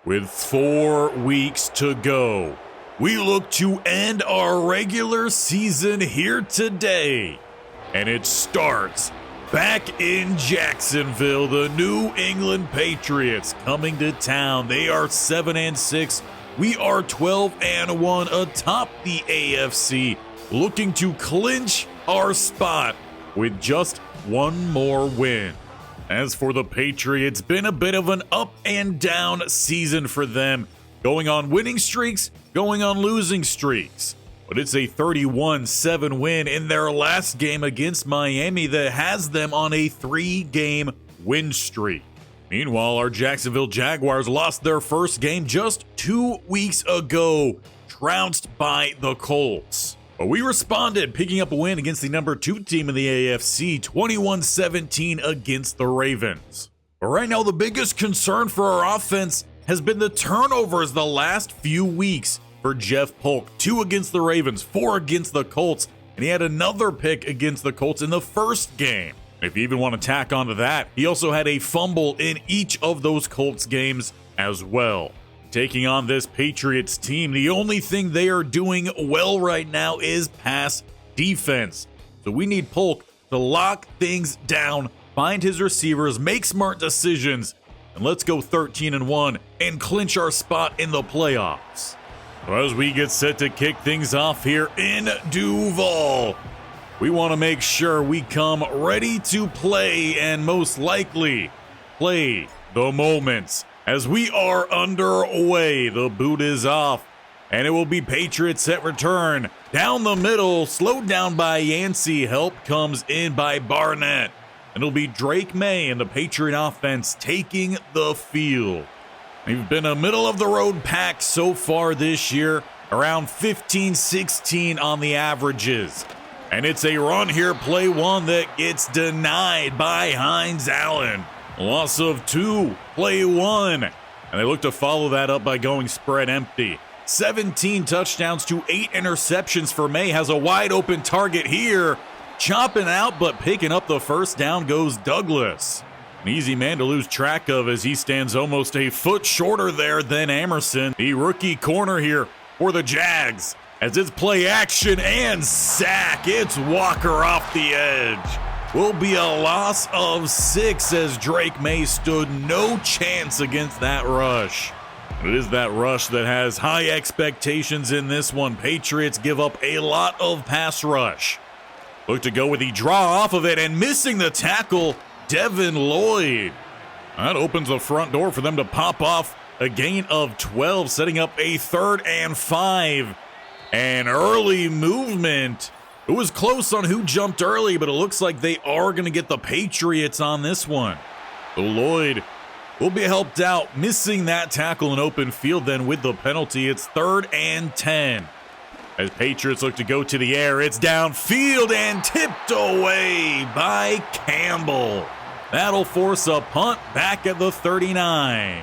With 4 weeks to go, we look to end our regular season here today. And it starts back in Jacksonville. The New England Patriots coming to town. They are 7-6. We are 12-1 atop the AFC, looking to clinch our spot with just one more win. As for the Patriots, been a bit of an up and down season for them, going on winning streaks, going on losing streaks. But it's a 31-7 win in their last game against Miami that has them on a 3-game win streak. Meanwhile, our Jacksonville Jaguars lost their first game just 2 weeks ago, trounced by the Colts. But we responded, picking up a win against the number 2 team in the AFC, 21-17 against the Ravens. But right now, the biggest concern for our offense has been the turnovers the last few weeks for Jeff Polk. 2 against the Ravens, 4 against the Colts, and he had another pick against the Colts in the first game. If you even want to tack onto that, he also had a fumble in each of those Colts games as well. Taking on this Patriots team, the only thing they are doing well right now is pass defense. So we need Polk to lock things down, find his receivers, make smart decisions, and let's go 13-1 and clinch our spot in the playoffs. As we get set to kick things off here in Duval, we want to make sure we come ready to play and most likely play the moments. As we are underway, the boot is off, and it will be Patriots at return. Down the middle, slowed down by Yancey. Help comes in by Barnett. And it'll be Drake May and the Patriot offense taking the field. We've been a middle-of-the-road pack so far this year, around 15-16 on the averages. And it's a run here, play 1, that gets denied by Hines Allen. Loss of 2, play 1. And they look to follow that up by going spread empty. 17 touchdowns to 8 interceptions for May. Has a wide open target here. Chopping out, but picking up the first down goes Douglas. An easy man to lose track of as he stands almost a foot shorter there than Emerson. The rookie corner here for the Jags. As it's play action and sack. It's Walker off the edge. Will be a loss of 6 as Drake May stood no chance against that rush. It is that rush that has high expectations in this one. Patriots give up a lot of pass rush. Look to go with the draw off of it and missing the tackle, Devin Lloyd. That opens the front door for them to pop off a gain of 12, setting up a 3rd and 5. An early movement. It was close on who jumped early, but it looks like they are going to get the Patriots on this one. So Lloyd will be helped out, missing that tackle in open field then with the penalty. It's 3rd and 10. As Patriots look to go to the air, it's downfield and tipped away by Campbell. That'll force a punt back at the 39.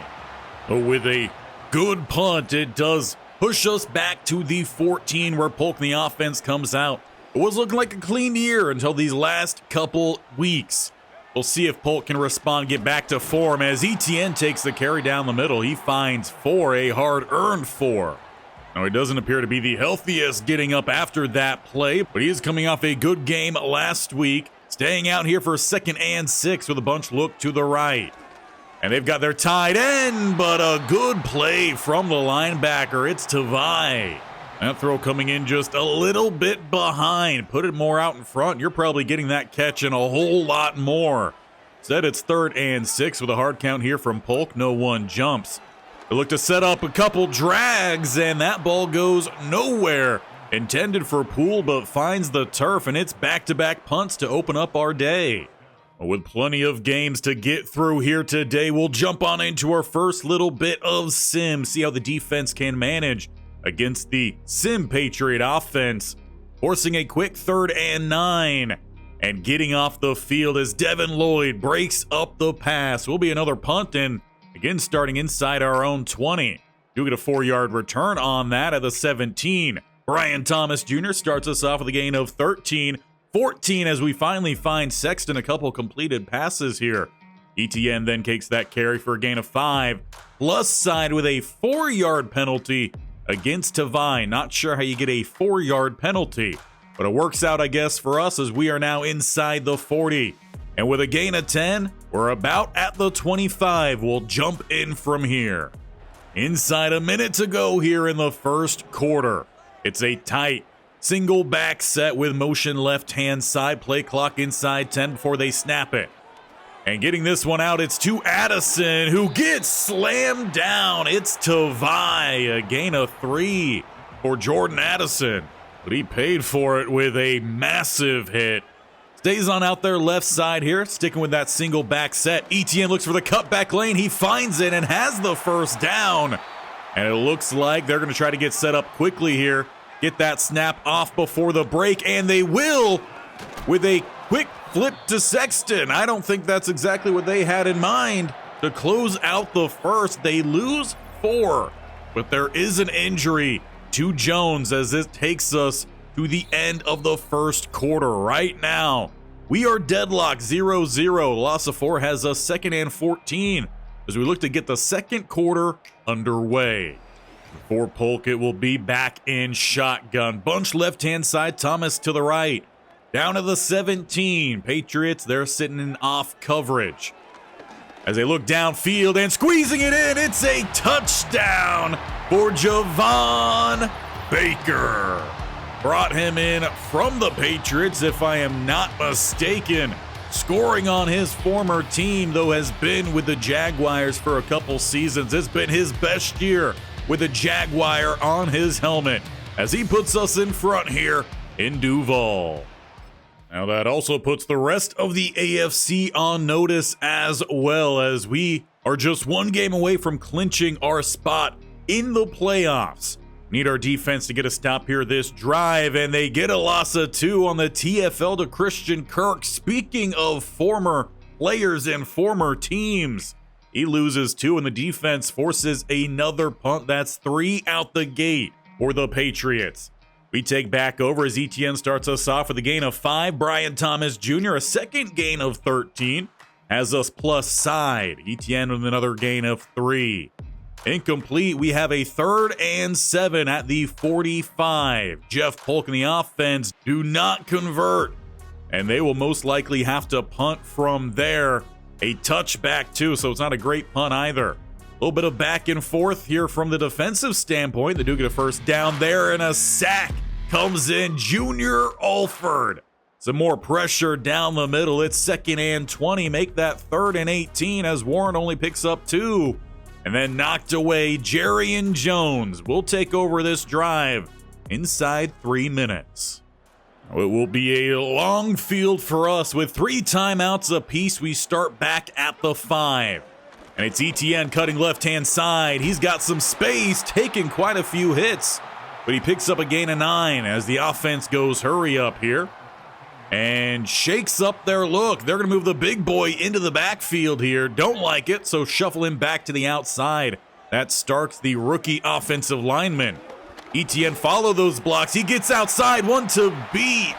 But with a good punt, it does push us back to the 14 where Polk and the offense comes out. It was looking like a clean year until these last couple weeks. We'll see if Polk can respond, get back to form as Etienne takes the carry down the middle. He finds 4, a hard-earned 4. Now, he doesn't appear to be the healthiest getting up after that play, but he is coming off a good game last week, staying out here for 2nd and 6 with a bunch look to the right. And they've got their tight end, but a good play from the linebacker. It's Tavai. That throw coming in just a little bit behind. Put it more out in front. You're probably getting that catch and a whole lot more. Instead, it's 3rd and 6 with a hard count here from Polk. No one jumps. They look to set up a couple drags, and that ball goes nowhere. Intended for Poole, but finds the turf, and it's back-to-back punts to open up our day. With plenty of games to get through here today, we'll jump on into our first little bit of sim, see how the defense can manage against the Sim Patriot offense, forcing a quick 3rd and 9, and getting off the field as Devin Lloyd breaks up the pass. Will be another punt, and again starting inside our own 20. Do get a 4-yard return on that at the 17. Brian Thomas Jr. starts us off with a gain of 13. 14 as we finally find Sexton a couple completed passes here. ETN then takes that carry for a gain of 5. Plus side with a 4-yard penalty against Tavai. Not sure how you get a 4-yard penalty, but it works out, I guess, for us as we are now inside the 40. And with a gain of 10, we're about at the 25. We'll jump in from here. Inside a minute to go here in the first quarter. It's a tight single back set with motion left-hand side. Play clock inside 10 before they snap it. And getting this one out, it's to Addison, who gets slammed down. It's Tavai, a gain of 3 for Jordan Addison. But he paid for it with a massive hit. Stays on out there left side here, sticking with that single back set. ETN looks for the cutback lane. He finds it and has the first down. And it looks like they're going to try to get set up quickly here. Get that snap off before the break, and they will with a quick flip to Sexton. I don't think that's exactly what they had in mind to close out the first. They lose 4, but there is an injury to Jones as it takes us to the end of the first quarter. Right now, we are deadlocked 0-0. Loss of 4 has us 2nd and 14 as we look to get the second quarter underway. For Polk, it will be back in shotgun. Bunch left-hand side, Thomas to the right. Down to the 17. Patriots, they're sitting in off coverage. As they look downfield and squeezing it in, it's a touchdown for Javon Baker. Brought him in from the Patriots, if I am not mistaken. Scoring on his former team, though has been with the Jaguars for a couple seasons. It's been his best year with a Jaguar on his helmet as he puts us in front here in Duval. Now that also puts the rest of the AFC on notice as well, as we are just one game away from clinching our spot in the playoffs. Need our defense to get a stop here this drive, and they get a loss of 2 on the TFL to Christian Kirk. Speaking of former players and former teams, he loses 2, and the defense forces another punt. That's 3 out the gate for the Patriots. We take back over as ETN starts us off with a gain of 5. Brian Thomas Jr., a second gain of 13, has us plus side. ETN with another gain of 3. Incomplete. We have a 3rd and 7 at the 45. Jeff Polk and the offense do not convert, and they will most likely have to punt from there. A touchback too, so it's not a great punt either. A little bit of back and forth here from the defensive standpoint. They do get a first down there, and a sack comes in. Junior Alford. Some more pressure down the middle. It's 2nd and 20. Make that 3rd and 18 as Warren only picks up 2. And then knocked away. Jerry and Jones will take over this drive inside 3 minutes. It will be a long field for us with 3 timeouts apiece. We start back at the 5. And it's ETN cutting left-hand side. He's got some space, taking quite a few hits. But he picks up a gain of 9 as the offense goes hurry up here. And shakes up their look. They're going to move the big boy into the backfield here. Don't like it, so shuffle him back to the outside. That's Starks, the rookie offensive lineman. ETN follow those blocks. He gets outside, one to beat.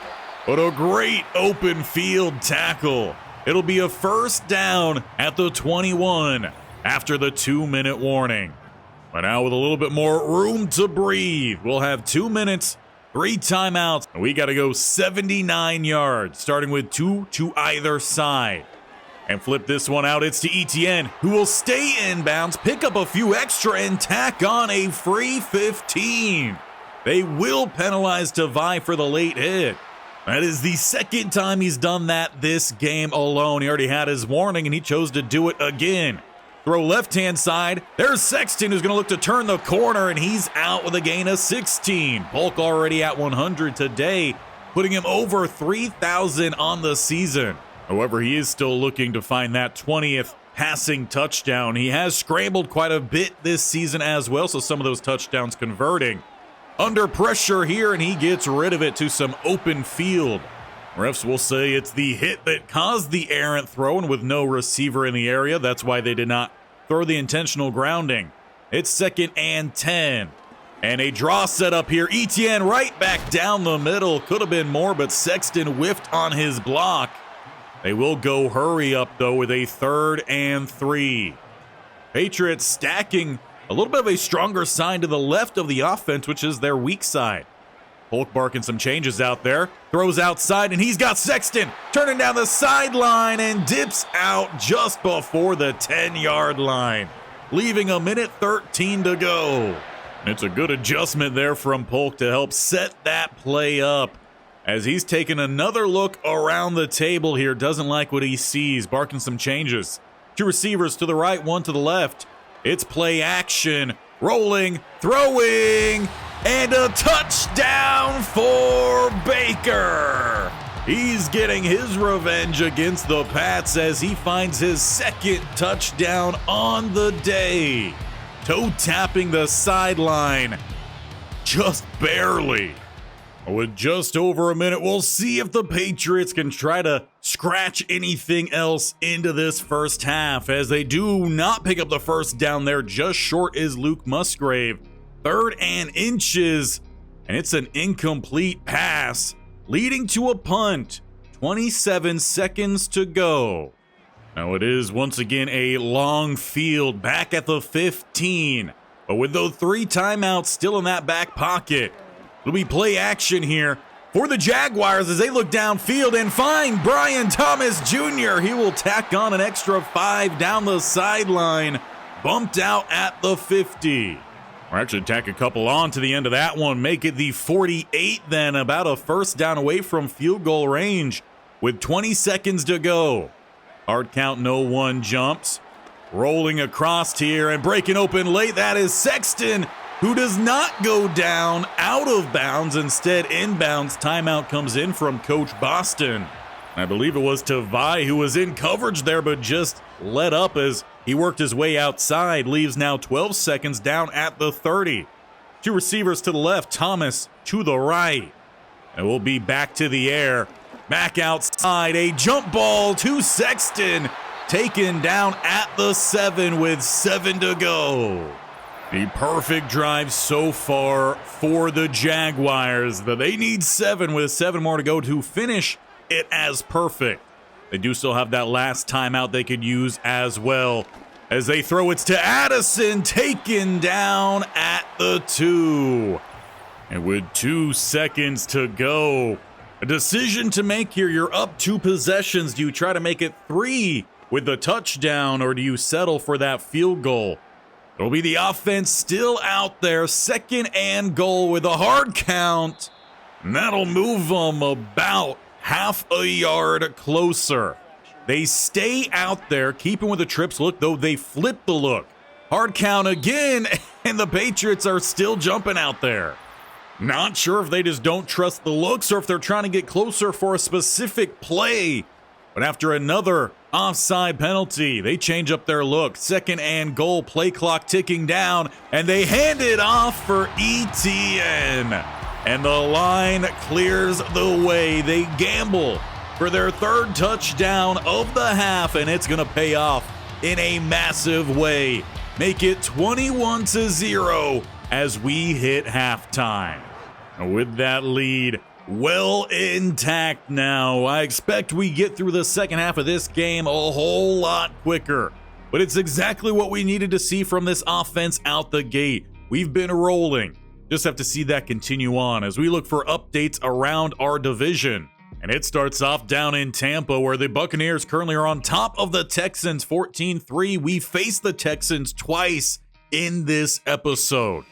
But a great open field tackle. It'll be a first down at the 21 after the 2-minute warning. But now with a little bit more room to breathe, we'll have 2 minutes, 3 timeouts, and we got to go 79 yards, starting with 2 to either side. And flip this one out, it's to ETN, who will stay inbounds, pick up a few extra, and tack on a free 15. They will penalize Tavai for the late hit. That is the 2nd time he's done that this game alone. He already had his warning, and he chose to do it again. Throw left-hand side. There's Sexton, who's going to look to turn the corner, and he's out with a gain of 16. Polk already at 100 today, putting him over 3,000 on the season. However, he is still looking to find that 20th passing touchdown. He has scrambled quite a bit this season as well, so some of those touchdowns converting. Under pressure here, and he gets rid of it to some open field. Refs will say it's the hit that caused the errant throw, and with no receiver in the area, that's why they did not throw the intentional grounding. It's 2nd and 10. And a draw set up here. ETN right back down the middle. Could have been more, but Sexton whiffed on his block. They will go hurry up, though, with a 3rd and 3. Patriots stacking a little bit of a stronger side to the left of the offense, which is their weak side. Polk barking some changes out there. Throws outside, and he's got Sexton turning down the sideline and dips out just before the 10-yard line, leaving a minute 13 to go. It's a good adjustment there from Polk to help set that play up. As he's taking another look around the table here, doesn't like what he sees, barking some changes. 2 receivers to the right, 1 to the left. It's play action, rolling, throwing, and a touchdown for Baker. He's getting his revenge against the Pats as he finds his 2nd touchdown on the day. Toe tapping the sideline, just barely. With just over a minute, we'll see if the Patriots can try to scratch anything else into this first half, as they do not pick up the first down there. Just short is Luke Musgrave. 3rd and inches, and it's an incomplete pass, leading to a punt. 27 seconds to go. Now it is once again a long field back at the 15, but with those 3 timeouts still in that back pocket, it'll be play action here for the Jaguars as they look downfield and find Brian Thomas Jr. He will tack on an extra 5 down the sideline, bumped out at the 50. Or actually tack a couple on to the end of that one, make it the 48 then, about a first down away from field goal range with 20 seconds to go. Hard count, no 1 jumps. Rolling across here and breaking open late, that is Sexton, who does not go down out of bounds, instead inbounds. Timeout comes in from Coach Boston. I believe it was Tavai who was in coverage there, but just let up as he worked his way outside. Leaves now 12 seconds down at the 30. 2 receivers to the left, Thomas to the right. And we'll be back to the air. Back outside, a jump ball to Sexton. Taken down at the 7 with 7 to go. The perfect drive so far for the Jaguars. They need 7 with 7 more to go to finish it as perfect. They do still have that last timeout they could use as well. As they throw it to Addison, taken down at the 2. And with 2 seconds to go, a decision to make here. You're up 2 possessions. Do you try to make it 3 with the touchdown, or do you settle for that field goal? It'll be the offense still out there. 2nd and goal with a hard count. And that'll move them about half a yard closer. They stay out there, keeping with the trips look, though they flip the look. Hard count again, and the Patriots are still jumping out there. Not sure if they just don't trust the looks or if they're trying to get closer for a specific play. But after another offside penalty, they change up their look. 2nd and goal, play clock ticking down, and they hand it off for ETN. And the line clears the way. They gamble for their 3rd touchdown of the half, and it's going to pay off in a massive way. Make it 21-0 as we hit halftime. With that lead well intact now, I expect we get through the second half of this game a whole lot quicker. But it's exactly what we needed to see from this offense out the gate. We've been rolling. Just have to see that continue on as we look for updates around our division. And it starts off down in Tampa, where the Buccaneers currently are on top of the Texans 14-3. We faced the Texans twice in this episode.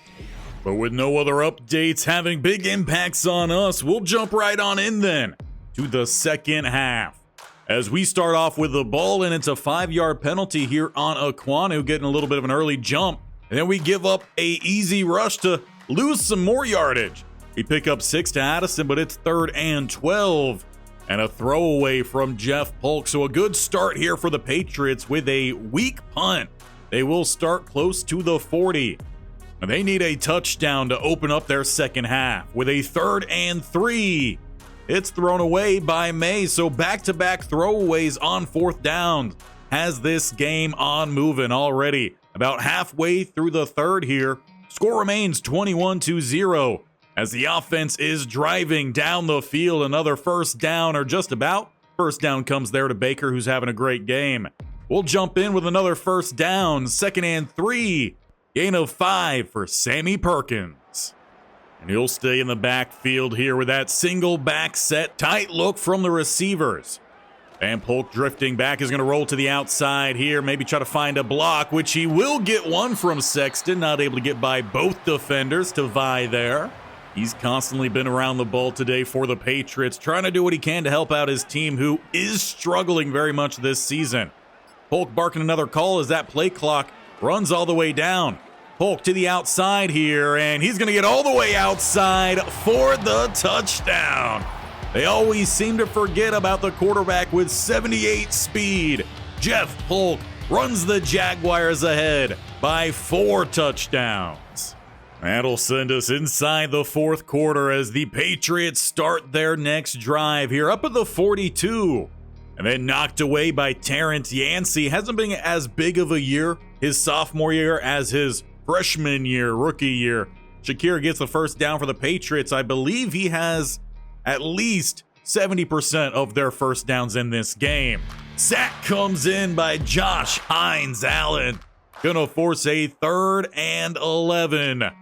But with no other updates having big impacts on us, we'll jump right on in then to the second half. As we start off with the ball, and it's a 5-yard penalty here on Aquanu, getting a little bit of an early jump. And then we give up a easy rush to lose some more yardage. We pick up 6 to Addison, but it's 3rd and 12. And a throwaway from Jeff Polk. So a good start here for the Patriots with a weak punt. They will start close to the 40. And they need a touchdown to open up their second half with a 3rd and 3. It's thrown away by May. So back-to-back throwaways on 4th down has this game on moving already. About halfway through the 3rd here. Score remains 21-0 as the offense is driving down the field. Another first down or just about First down comes there to Baker, who's having a great game. We'll jump in with another first down, 2nd and 3. Gain of 5 for Sammy Perkins. And he'll stay in the backfield here with that single back set. Tight look from the receivers. Van Polk drifting back is going to roll to the outside here. Maybe try to find a block, which he will get one from Sexton. Not able to get by both defenders to vie there. He's constantly been around the ball today for the Patriots, trying to do what he can to help out his team, who is struggling very much this season. Polk barking another call as that play clock runs all the way down. Polk to the outside here, and he's going to get all the way outside for the touchdown. They always seem to forget about the quarterback with 78 speed. Jeff Polk runs the Jaguars ahead by 4 touchdowns. That'll send us inside the 4th quarter as the Patriots start their next drive here up at the 42. And then knocked away by Terrence Yancey. Hasn't been as big of a year his sophomore year as his freshman year, rookie year. Shakir gets the first down for the Patriots. I believe he has at least 70% of their first downs in this game. Sack comes in by Josh Hines Allen. Gonna force a 3rd and 11.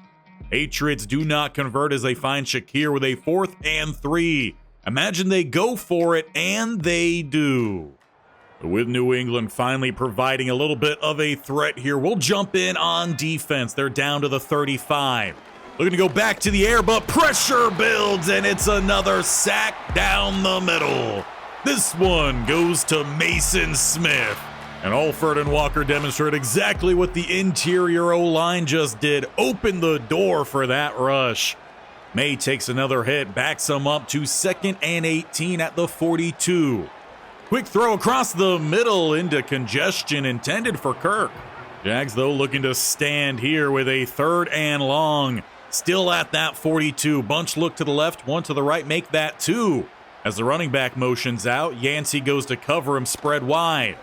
Patriots do not convert as they find Shakir with a 4th and 3. Imagine they go for it, and they do. With New England finally providing a little bit of a threat here, we'll jump in on defense. They're down to the 35. Looking to go back to the air, but pressure builds, and it's another sack down the middle. This one goes to Mason Smith. And Alford and Walker demonstrate exactly what the interior O-line just did. Open the door for that rush. May takes another hit, backs him up to 2nd and 18 at the 42. Quick throw across the middle into congestion intended for Kirk. Jags, though, looking to stand here with a 3rd and long. Still at that 42. Bunch look to the left, one to the right, make that 2. As the running back motions out, Yancey goes to cover him spread wide.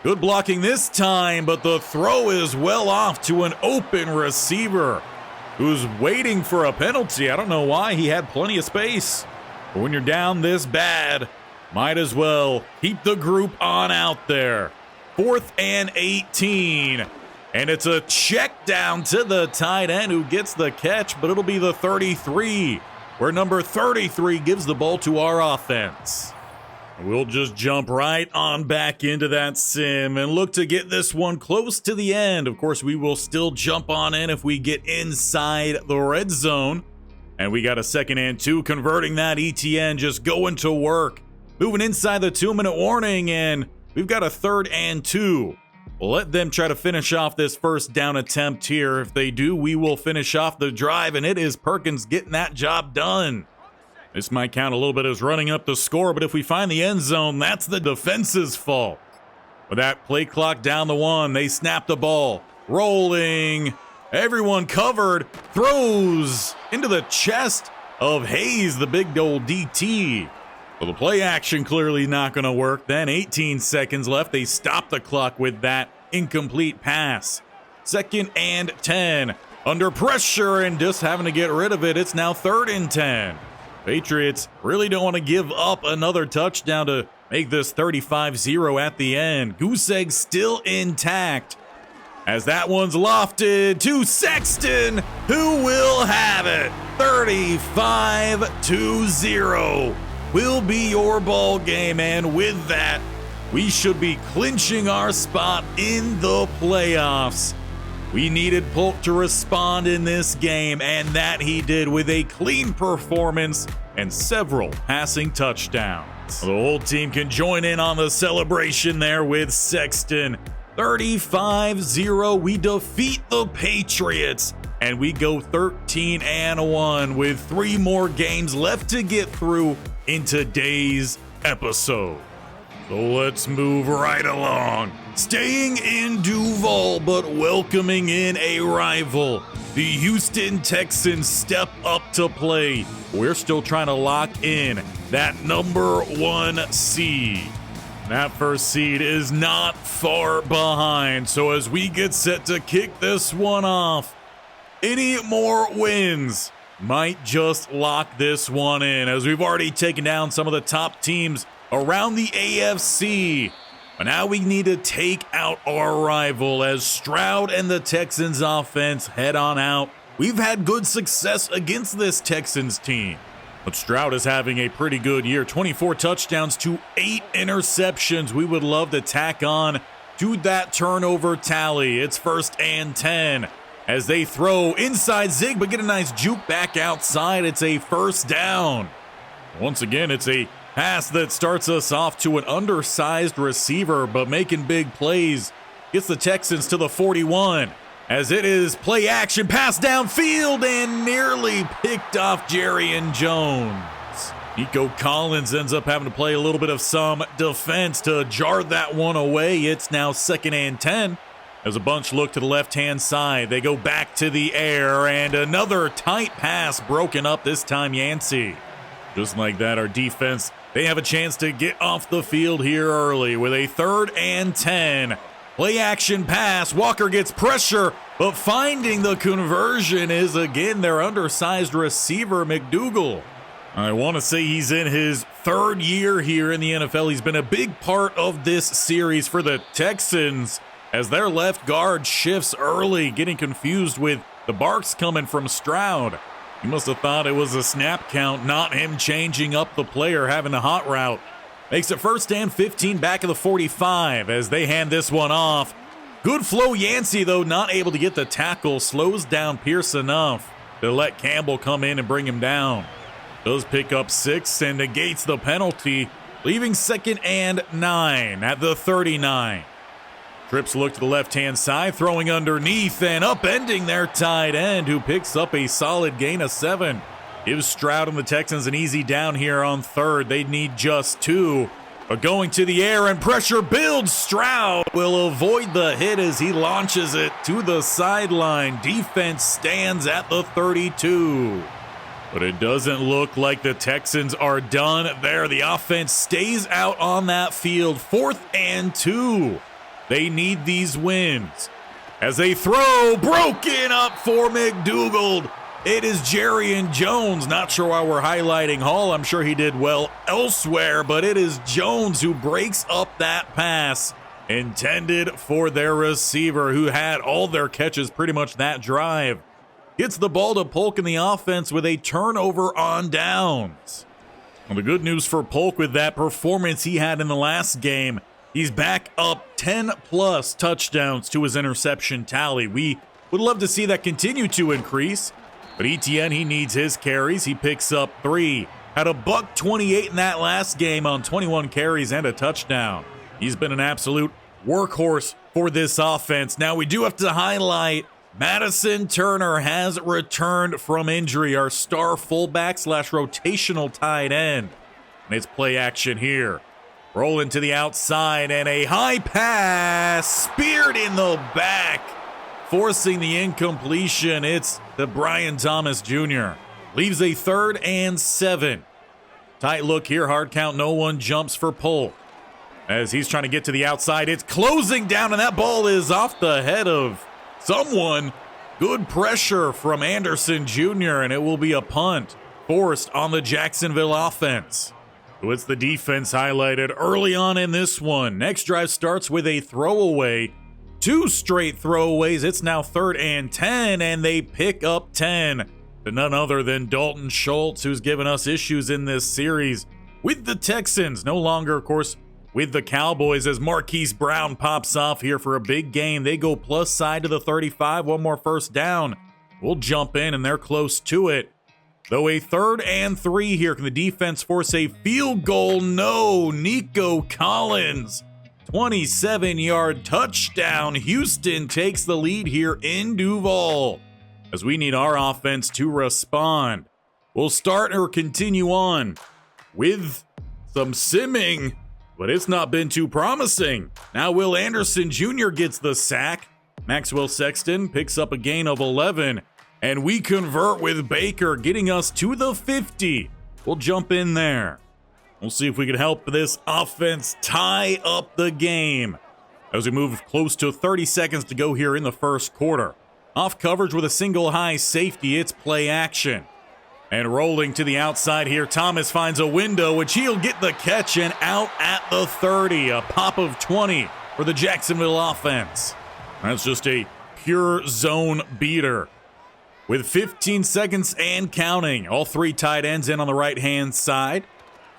Good blocking this time, but the throw is well off to an open receiver who's waiting for a penalty. I don't know why. He had plenty of space. But when you're down this bad, might as well keep the group on out there. 4th and 18. And it's a check down to the tight end who gets the catch, but it'll be the 33, where number 33 gives the ball to our offense. We'll just jump right on back into that sim and look to get this one close to the end. Of course, we will still jump on in if we get inside the red zone. And we got a 2nd and 2, converting that. ETN just going to work. Moving inside the 2-minute warning, and we've got a 3rd and 2. We'll let them try to finish off this first down attempt here. If they do, we will finish off the drive, and it is Perkins getting that job done. This might count a little bit as running up the score, but if we find the end zone, that's the defense's fault. With that play clock down the 1, they snap the ball. Rolling. Everyone covered. Throws into the chest of Hayes, the big old DT. Well, the play action clearly not going to work. Then 18 seconds left. They stop the clock with that incomplete pass. 2nd and 10. Under pressure and just having to get rid of it. It's now 3rd and 10. Patriots really don't want to give up another touchdown to make this 35-0 at the end. Goose egg still intact as that one's lofted to Sexton, who will have it. 35-0 will be your ball game, and with that, we should be clinching our spot in the playoffs. We needed Polk to respond in this game, and that he did with a clean performance and several passing touchdowns. The whole team can join in on the celebration there with Sexton. 35-0, we defeat the Patriots, and we go 13-1 with 3 more games left to get through in today's episode. So let's move right along. Staying in Duval, but welcoming in a rival. The Houston Texans step up to play. We're still trying to lock in that number 1 seed. That first seed is not far behind. So as we get set to kick this one off, any more wins might just lock this one in, as we've already taken down some of the top teams around the AFC. But now we need to take out our rival as Stroud and the Texans offense head on out. We've had good success against this Texans team, but Stroud is having a pretty good year. 24 touchdowns to 8 interceptions. We would love to tack on to that turnover tally. It's 1st and 10 as they throw inside zig, but get a nice juke back outside. It's a 1st down. Once again, it's a pass that starts us off to an undersized receiver, but making big plays. Gets the Texans to the 41 as it is play action, pass downfield, and nearly picked off Jarrian Jones. Nico Collins ends up having to play a little bit of some defense to jar that one away. It's now 2nd and 10 as a bunch look to the left-hand side. They go back to the air, and another tight pass broken up, this time Yancey. Just like that, our defense, they have a chance to get off the field here early with a 3rd and 10. Play action pass. Walker gets pressure, but finding the conversion is again their undersized receiver, McDougal. I want to say he's in his 3rd year here in the NFL. He's been a big part of this series for the Texans as their left guard shifts early, getting confused with the barks coming from Stroud. He must have thought it was a snap count, not him changing up the player, having a hot route. Makes it 1st and 15 back of the 45 as they hand this one off. Good flow Yancey, though, not able to get the tackle. Slows down Pierce enough to let Campbell come in and bring him down. Does pick up 6 and negates the penalty, leaving 2nd and 9 at the 39. Trips look to the left-hand side, throwing underneath and upending their tight end, who picks up a solid gain of 7. Gives Stroud and the Texans an easy down here on 3rd. They need just 2. But going to the air and pressure builds. Stroud will avoid the hit as he launches it to the sideline. Defense stands at the 32. But it doesn't look like the Texans are done there. The offense stays out on that field. 4th and 2. They need these wins. As they throw, broken up for McDougal. It is Jarrian Jones. Not sure why we're highlighting Hall. I'm sure he did well elsewhere, but it is Jones who breaks up that pass intended for their receiver, who had all their catches pretty much that drive. Gets the ball to Polk in the offense with a turnover on downs. Well, the good news for Polk with that performance he had in the last game, he's back up 10-plus touchdowns to his interception tally. We would love to see that continue to increase, but ETN, he needs his carries. He picks up 3. Had a $128 in that last game on 21 carries and a touchdown. He's been an absolute workhorse for this offense. Now, we do have to highlight Madison Turner has returned from injury, our star fullback / rotational tight end. And it's play action here. Rolling to the outside and a high pass, speared in the back, forcing the incompletion. It's the Brian Thomas Jr. Leaves a 3rd and 7. Tight look here, hard count, no one jumps for Polk. As he's trying to get to the outside, it's closing down, and that ball is off the head of someone. Good pressure from Anderson Jr., and it will be a punt forced on the Jacksonville offense. So it's the defense highlighted early on in this one. Next drive starts with a throwaway. 2 straight throwaways. It's now 3rd and 10, and they pick up 10 to none other than Dalton Schultz, who's given us issues in this series with the Texans. No longer, of course, with the Cowboys, as Marquise Brown pops off here for a big game. They go plus side to the 35. One more first down. We'll jump in, and they're close to it. Though a 3rd and 3 here. Can the defense force a field goal? No. Nico Collins, 27-yard touchdown. Houston takes the lead here in Duval, as we need our offense to respond. We'll start or continue on with some simming, but it's not been too promising. Now Will Anderson Jr. gets the sack. Maxwell Sexton picks up a gain of 11, and we convert with Baker, getting us to the 50. We'll jump in there. We'll see if we can help this offense tie up the game as we move close to 30 seconds to go here in the first quarter. Off coverage with a single high safety, it's play action. And rolling to the outside here, Thomas finds a window, which he'll get the catch and out at the 30. A pop of 20 for the Jacksonville offense. That's just a pure zone beater. With 15 seconds and counting, all three tight ends in on the right-hand side.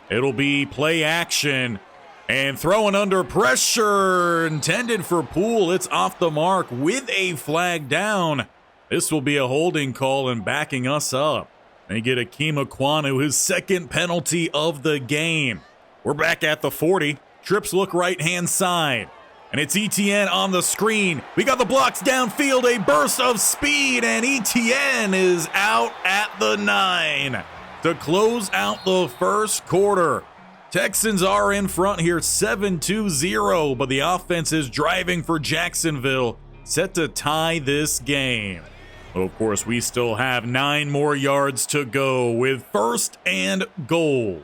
It'll be play action and throwing under pressure, intended for Poole. It's off the mark with a flag down. This will be a holding call and backing us up. They get Akeem Ekwonu, his second penalty of the game. We're back at the 40. Trips look right-hand side. And it's Etienne on the screen. We got the blocks downfield, a burst of speed, and Etienne is out at the 9 to close out the first quarter. Texans are in front here, 7-0, but the offense is driving for Jacksonville, set to tie this game. Of course, we still have 9 more yards to go with 1st and goal.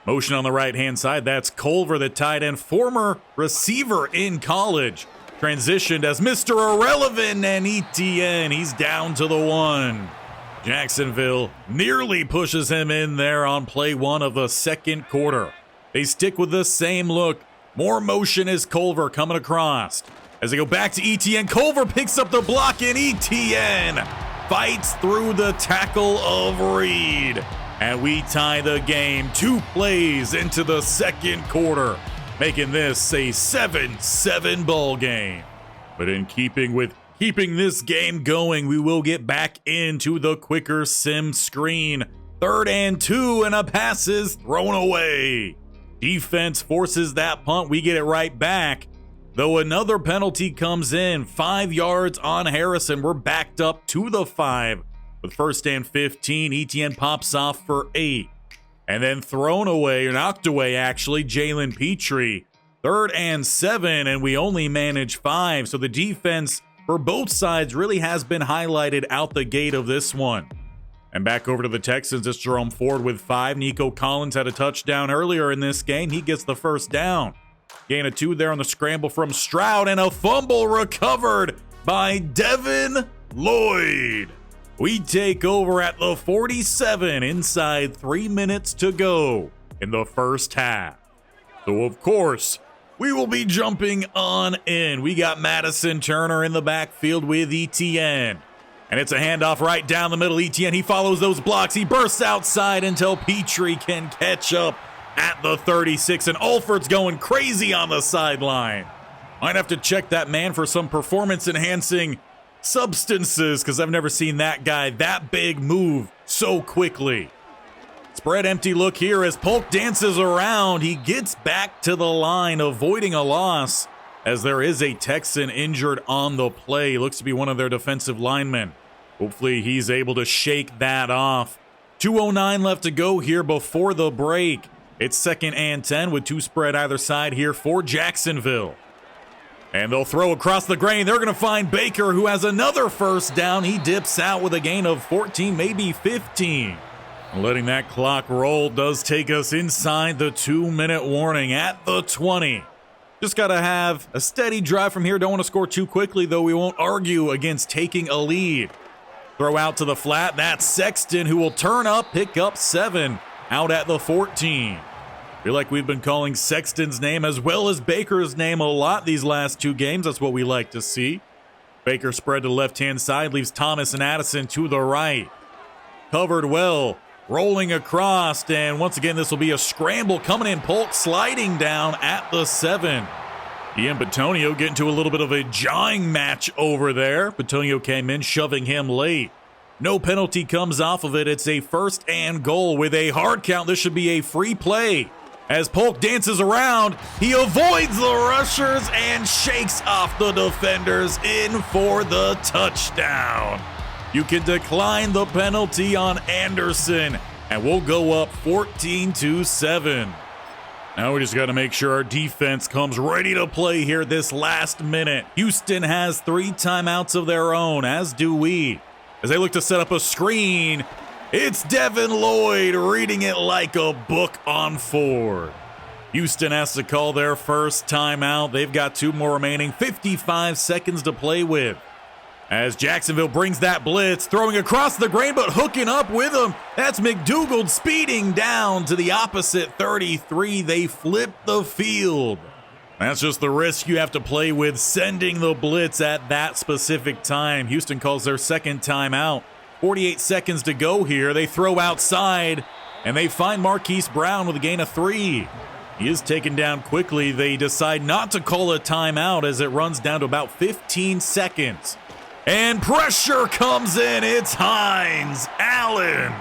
Motion on the right-hand side, that's Culver, the tight end, former receiver in college. Transitioned as Mr. Irrelevant, and Etienne, he's down to the 1. Jacksonville nearly pushes him in there on play 1 of the second quarter. They stick with the same look. More motion as Culver coming across. As they go back to Etienne, Culver picks up the block, and Etienne fights through the tackle of Reed. And we tie the game 2 plays into the second quarter, making this a 7-7 ball game. But in keeping with keeping this game going, we will get back into the quicker sim screen. 3rd and 2, and a pass is thrown away. Defense forces that punt. We get it right back. Though another penalty comes in, 5 yards on Harrison. We're backed up to the 5. With 1st and 15, Etienne pops off for 8. And then thrown away, or knocked away actually, Jalen Petrie. 3rd and 7, and we only manage 5. So the defense for both sides really has been highlighted out the gate of this one. And back over to the Texans, it's Jerome Ford with 5. Nico Collins had a touchdown earlier in this game. He gets the first down. Gain of 2 there on the scramble from Stroud, and a fumble recovered by Devin Lloyd. We take over at the 47, inside 3 minutes to go in the first half. So, of course, we will be jumping on in. We got Madison Turner in the backfield with Etienne. And it's a handoff right down the middle. Etienne, he follows those blocks. He bursts outside until Petrie can catch up at the 36. And Alford's going crazy on the sideline. Might have to check that man for some performance-enhancing substances, because I've never seen that guy that big move so quickly. Spread empty look here as Polk dances around. He gets back to the line, avoiding a loss, as there is a Texan injured on the play. Looks to be one of their defensive linemen. Hopefully he's able to shake that off. 2:09 left to go here before the break. It's 2nd and 10 with 2 spread either side here for Jacksonville. And they'll throw across the grain. They're going to find Baker, who has another first down. He dips out with a gain of 14, maybe 15. Letting that clock roll does take us inside the 2-minute warning at the 20. Just got to have a steady drive from here. Don't want to score too quickly, though we won't argue against taking a lead. Throw out to the flat. That's Sexton, who will turn up, pick up 7 out at the 14. Feel like we've been calling Sexton's name as well as Baker's name a lot these last 2 games. That's what we like to see. Baker spread to the left-hand side, leaves Thomas and Addison to the right. Covered well, rolling across, and once again, this will be a scramble coming in. Polk sliding down at the 7. Ian Bitonio getting to a little bit of a jawing match over there. Bitonio came in, shoving him late. No penalty comes off of it. It's a 1st and goal with a hard count. This should be a free play. As Polk dances around, he avoids the rushers and shakes off the defenders in for the touchdown. You can decline the penalty on Anderson, and we'll go up 14-7. Now we just got to make sure our defense comes ready to play here this last minute. Houston has 3 timeouts of their own, as do we. As they look to set up a screen, it's Devin Lloyd reading it like a book on Ford. Houston has to call their first timeout. They've got 2 more remaining, 55 seconds to play with. As Jacksonville brings that blitz, throwing across the grain, but hooking up with him. That's McDougald speeding down to the opposite 33. They flip the field. That's just the risk you have to play with, sending the blitz at that specific time. Houston calls their second timeout. 48 seconds to go here. They throw outside, and they find Marquise Brown with a gain of 3. He is taken down quickly. They decide not to call a timeout as it runs down to about 15 seconds. And pressure comes in. It's Hines Allen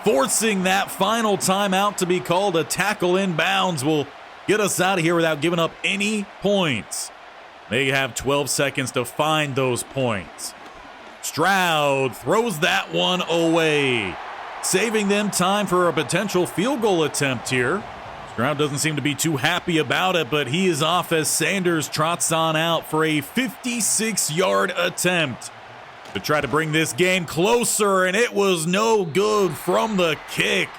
forcing that final timeout to be called. A tackle inbounds will get us out of here without giving up any points. They have 12 seconds to find those points. Stroud throws that one away, saving them time for a potential field goal attempt here. Stroud doesn't seem to be too happy about it, but he is off as Sanders trots on out for a 56-yard attempt to try to bring this game closer, and it was no good from the kick.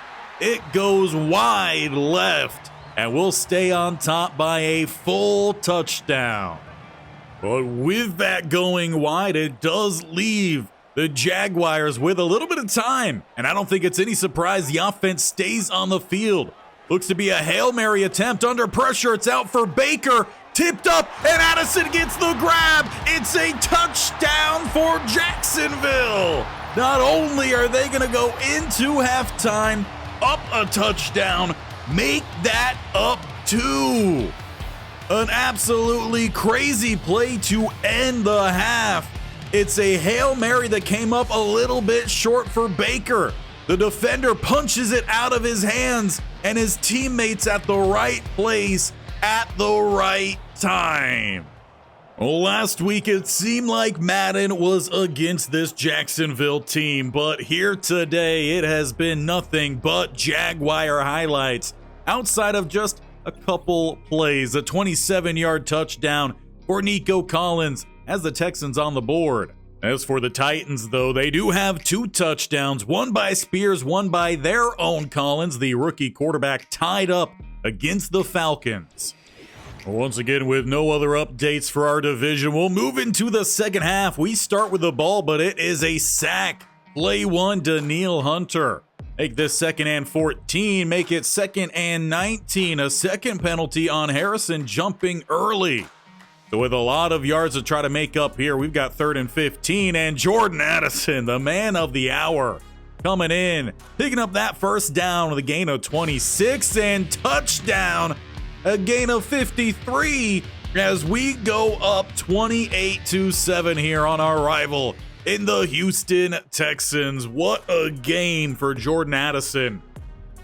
It goes wide left, and we'll stay on top by a full touchdown. But with that going wide, it does leave the Jaguars with a little bit of time, and I don't think it's any surprise the offense stays on the field. Looks to be a Hail Mary attempt under pressure. It's out for Baker. Tipped up, and Addison gets the grab. It's a touchdown for Jacksonville. Not only are they going to go into halftime up a touchdown, make that up 2. An absolutely crazy play to end the half. It's a Hail Mary that came up a little bit short for Baker. The defender punches it out of his hands, and his teammates at the right place at the right time. Last week, it seemed like Madden was against this Jacksonville team, but here today, it has been nothing but Jaguar highlights outside of just a couple plays. A 27-yard touchdown for Nico Collins has the Texans on the board. As for the Titans, though, they do have 2 touchdowns, one by Spears, one by their own Collins, the rookie quarterback, tied up against the Falcons. Once again, with no other updates for our division, we'll move into the second half. We start with the ball, but it is a sack. Play 1, Danielle Hunter. Make this 2nd and 14, make it 2nd and 19. A second penalty on Harrison jumping early. So with a lot of yards to try to make up here, we've got 3rd and 15, and Jordan Addison, the man of the hour, coming in, picking up that first down with a gain of 26, and touchdown, a gain of 53, as we go up 28-7 here on our rival in the Houston Texans. What a game for Jordan Addison.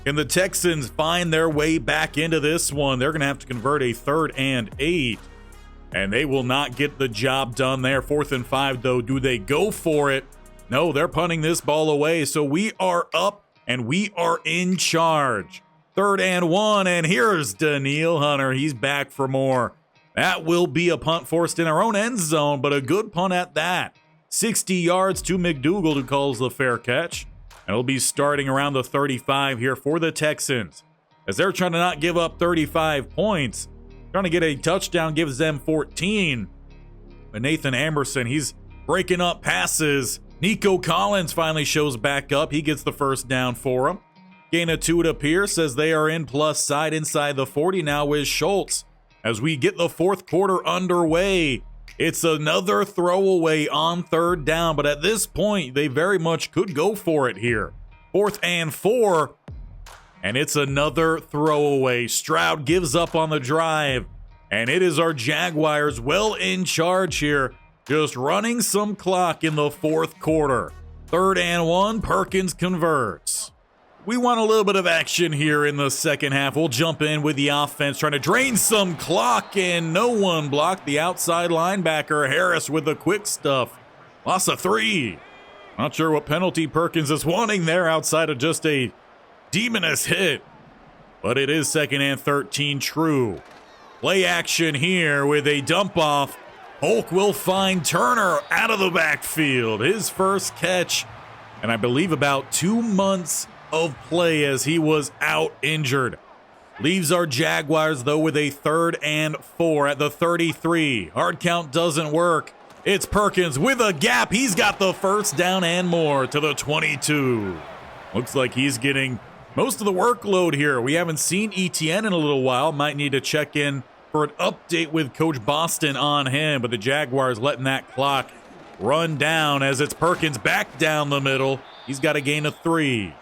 Can the Texans find their way back into this one? They're going to have to convert a 3rd and 8. And they will not get the job done there. 4th and 5, though. Do they go for it? No, they're punting this ball away. So we are up, and we are in charge. 3rd and 1, and here's Danielle Hunter. He's back for more. That will be a punt forced in our own end zone, but a good punt at that. 60 yards to McDougald, who calls the fair catch. And it'll be starting around the 35 here for the Texans, as they're trying to not give up 35 points. Trying to get a touchdown gives them 14. But Nathan Amerson, he's breaking up passes. Nico Collins finally shows back up. He gets the first down for him. Gain of 2 to Pierce as they are in plus side inside the 40 now with Schultz. As we get the 4th quarter underway, it's another throwaway on 3rd down. But at this point, they very much could go for it here. 4th and 4. And it's another throwaway. Stroud gives up on the drive. And it is our Jaguars well in charge here. Just running some clock in the 4th quarter. 3rd and 1, Perkins converts. We want a little bit of action here in the second half. We'll jump in with the offense, trying to drain some clock, and no one blocked the outside linebacker. Harris with the quick stuff. Loss of 3. Not sure what penalty Perkins is wanting there outside of just a demonous hit, but it is 2nd and 13 true. Play action here with a dump off. Hulk will find Turner out of the backfield. His first catch, and I believe about 2 months of play as he was out injured. Leaves our Jaguars though with a 3rd and 4 at the 33. Hard count doesn't work. It's Perkins with a gap. He's got the first down and more to the 22. Looks like he's getting most of the workload here. We haven't seen ETN in a little while. Might need to check in for an update with Coach Boston on him, but the Jaguars letting that clock run down as it's Perkins back down the middle. He's got a gain of 3.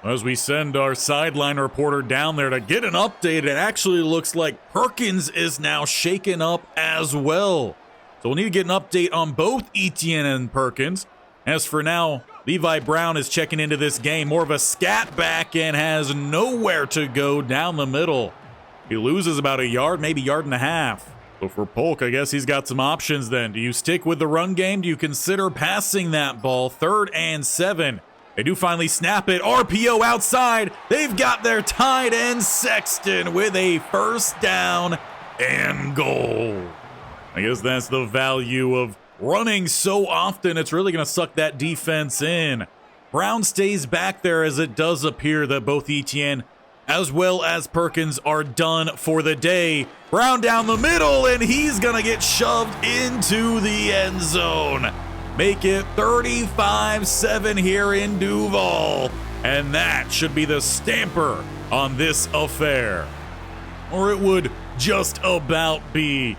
As we send our sideline reporter down there to get an update, it actually looks like Perkins is now shaken up as well. So we'll need to get an update on both ETN and Perkins. As for now, Levi Brown is checking into this game. More of a scat back and has nowhere to go down the middle. He loses about a yard, maybe yard and a half. So for Polk, I guess he's got some options then. Do you stick with the run game? Do you consider passing that ball? 3rd and 7. They do finally snap it. RPO outside. They've got their tight end Sexton with a first down and goal. I guess that's the value of running so often. It's really going to suck that defense in. Brown stays back there as it does appear that both ETN as well as Perkins are done for the day. Brown down the middle, and he's going to get shoved into the end zone. Make it 35-7 here in Duval. And that should be the stamper on this affair. Or it would just about be.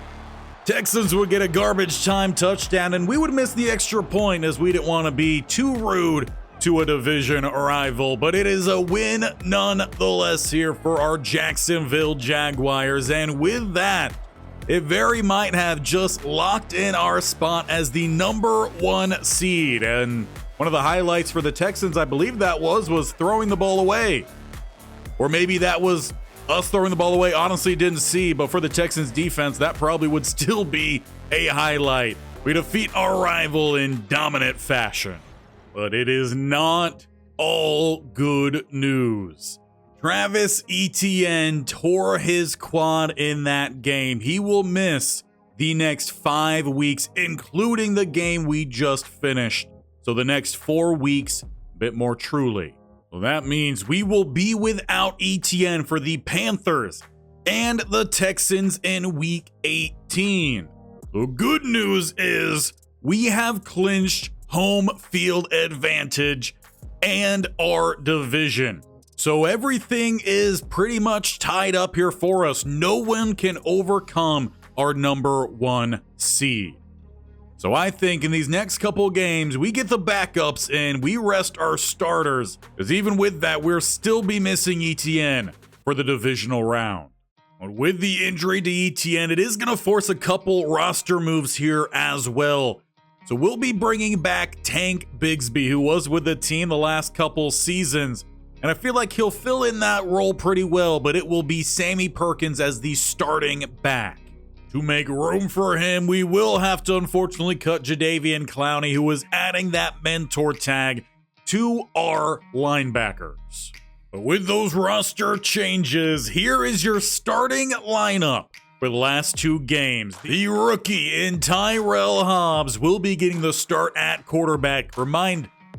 Texans would get a garbage time touchdown, and we would miss the extra point as we didn't want to be too rude to a division rival. But it is a win nonetheless here for our Jacksonville Jaguars. And with that, it very might have just locked in our spot as the number 1 seed. And one of the highlights for the Texans, I believe that was throwing the ball away. Or maybe that was us throwing the ball away. Honestly, didn't see, but for the Texans defense, that probably would still be a highlight. We defeat our rival in dominant fashion. But it is not all good news. Travis Etienne tore his quad in that game. He will miss the next 5 weeks, including the game we just finished. So the next 4 weeks, a bit more truly. So that means we will be without Etienne for the Panthers and the Texans in week 18. The good news is we have clinched home field advantage and our division. So everything is pretty much tied up here for us. No one can overcome our number 1 seed. So I think in these next couple games, we get the backups and we rest our starters. Because even with that, we'll still be missing ETN for the divisional round. But with the injury to ETN, it is going to force a couple roster moves here as well. So we'll be bringing back Tank Bigsby, who was with the team the last couple seasons. And I feel like he'll fill in that role pretty well, but it will be Sammy Perkins as the starting back. To make room for him, we will have to unfortunately cut Jadeveon Clowney, who was adding that mentor tag to our linebackers. But with those roster changes, here is your starting lineup for the last 2 games. The rookie in Tyrell Hobbs will be getting the start at quarterback.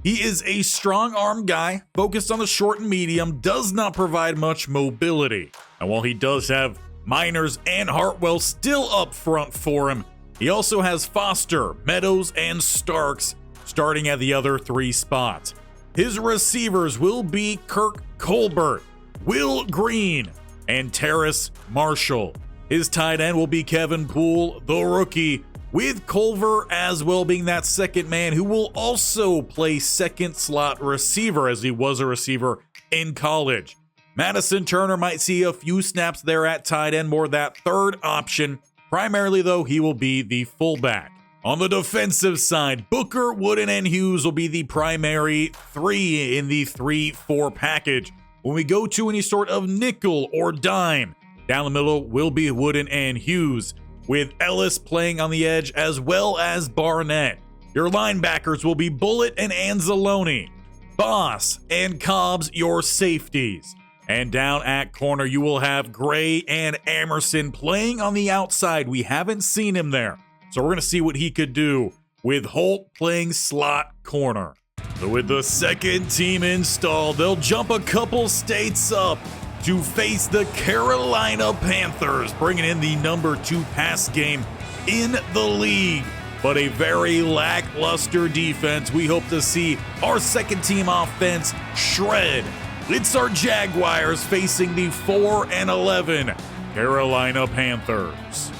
He is a strong arm guy, focused on the short and medium, does not provide much mobility. And while he does have Miners and Hartwell still up front for him, he also has Foster, Meadows, and Starks starting at the other 3 spots. His receivers will be Kirk Colbert, Will Green, and Terrace Marshall. His tight end will be Kevin Poole, the rookie, with Culver as well being that second man who will also play second slot receiver as he was a receiver in college. Madison Turner might see a few snaps there at tight end, more that third option. Primarily, though, he will be the fullback. On the defensive side, Booker, Wooden, and Hughes will be the primary 3 in the 3-4 package. When we go to any sort of nickel or dime, down the middle will be Wooden and Hughes, with Ellis playing on the edge as well as Barnett. Your linebackers will be Bullitt and Anzalone, Boss and Cobbs, your safeties. And down at corner, you will have Gray and Emerson playing on the outside. We haven't seen him there, so we're going to see what he could do with Holt playing slot corner. So with the second team installed, they'll jump a couple states up to face the Carolina Panthers, bringing in the number 2 pass game in the league. but a very lackluster defense. We hope to see our second team offense shred. It's our Jaguars facing the 4-11 Carolina Panthers.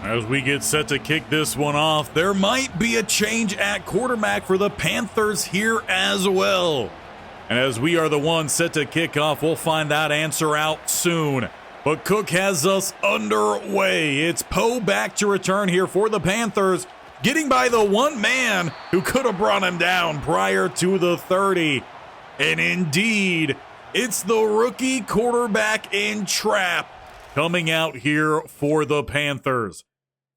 As we get set to kick this one off, there might be a change at quarterback for the Panthers here as well. And as we are the ones set to kick off, we'll find that answer out soon. But Cook has us underway. It's Poe back to return here for the Panthers, getting by the one man who could have brought him down prior to the 30. And indeed, it's the rookie quarterback in trap coming out here for the Panthers.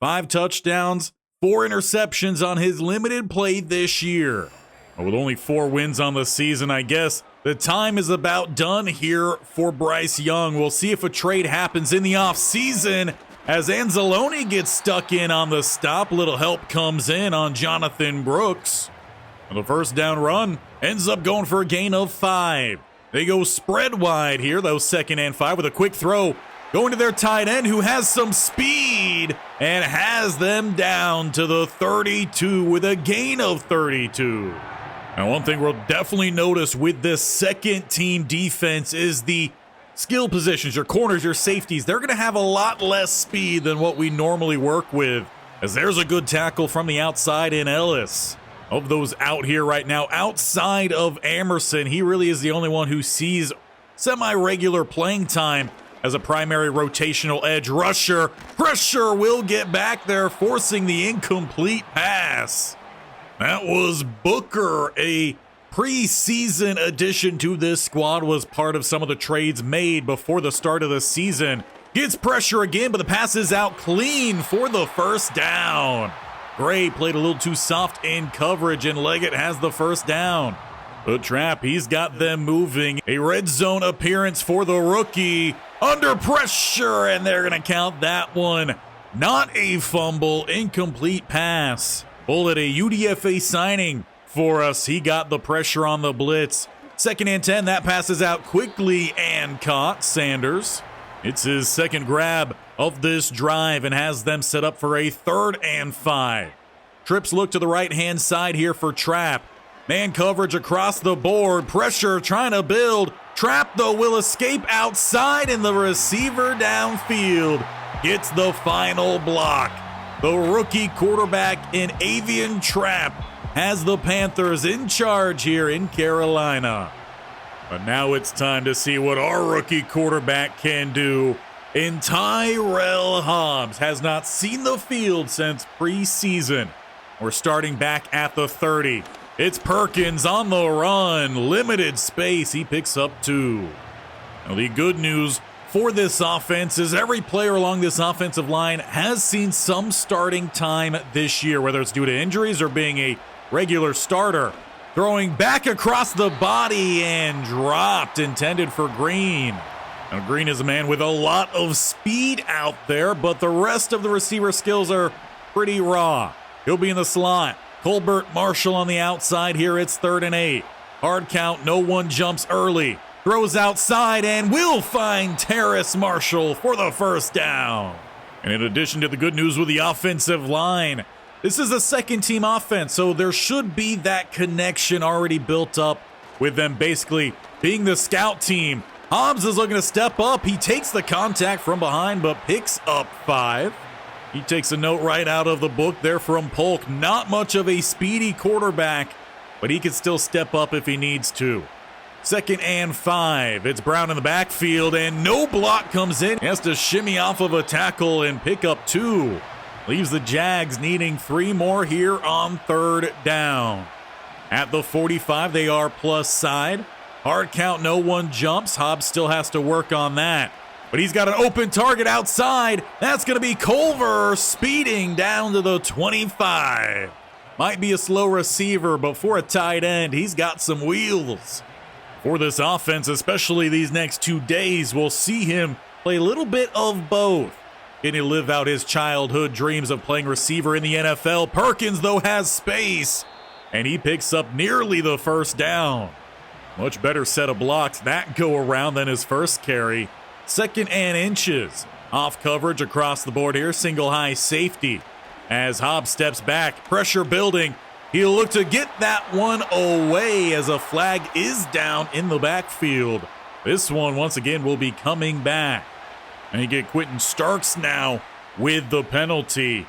5 touchdowns, 4 interceptions on his limited play this year. With only 4 wins on the season, I guess the time is about done here for Bryce Young. We'll see if a trade happens in the offseason as Anzalone gets stuck in on the stop. Little help comes in on Jonathan Brooks. And the first down run ends up going for a gain of 5. They go spread wide here, though, 2nd and 5 with a quick throw. Going to their tight end who has some speed and has them down to the 32 with a gain of 32. Now, one thing we'll definitely notice with this second team defense is the skill positions, your corners, your safeties. They're going to have a lot less speed than what we normally work with, as there's a good tackle from the outside in Ellis. Of those out here right now, outside of Emerson, he really is the only one who sees semi-regular playing time as a primary rotational edge rusher. Pressure will get back there, forcing the incomplete pass. That was Booker, a preseason addition to this squad, was part of some of the trades made before the start of the season. Gets pressure again, but the pass is out clean for the first down. Gray played a little too soft in coverage, and Leggett has the first down. The trap, he's got them moving. A red zone appearance for the rookie. Under pressure, and they're going to count that one. Not a fumble, incomplete pass. Bullet, a UDFA signing for us. He got the pressure on the blitz. 2nd and 10, that passes out quickly and caught. Sanders. It's his second grab of this drive and has them set up for a 3rd and 5. Trips look to the right-hand side here for Trap. Man coverage across the board. Pressure trying to build. Trap, though, will escape outside, and the receiver downfield gets the final block. The rookie quarterback in Avian Trap has the Panthers in charge here in Carolina. But now it's time to see what our rookie quarterback can do. And Tyrell Hobbs has not seen the field since preseason. We're starting back at the 30. It's Perkins on the run. Limited space. He picks up 2. Now, the good news for this offense is every player along this offensive line has seen some starting time this year, whether it's due to injuries or being a regular starter. Throwing back across the body and dropped, intended for Green. Now, Green is a man with a lot of speed out there, but the rest of the receiver skills are pretty raw. He'll be in the slot. Colbert Marshall on the outside here. It's 3rd and 8. Hard count, no one jumps early. Throws outside and will find Terrace Marshall for the first down. And in addition to the good news with the offensive line, this is a second team offense, so there should be that connection already built up with them basically being the scout team. Hobbs is looking to step up. He takes the contact from behind, but picks up 5. He takes a note right out of the book there from Polk. Not much of a speedy quarterback, but he can still step up if he needs to. 2nd and 5. It's Brown in the backfield, and no block comes in. He has to shimmy off of a tackle and pick up 2. Leaves the Jags needing 3 more here on 3rd down. At the 45, they are plus side. Hard count, no one jumps. Hobbs still has to work on that. But he's got an open target outside. That's going to be Culver speeding down to the 25. Might be a slow receiver, but for a tight end, he's got some wheels. For this offense, especially these next 2 days, we'll see him play a little bit of both. Can he live out his childhood dreams of playing receiver in the NFL? Perkins, though, has space, and he picks up nearly the first down. Much better set of blocks that go around than his first carry. 2nd and inches. Off coverage across the board here. Single high safety. As Hobbs steps back, pressure building. He'll look to get that one away as a flag is down in the backfield. This one, once again, will be coming back. And you get Quentin Starks now with the penalty.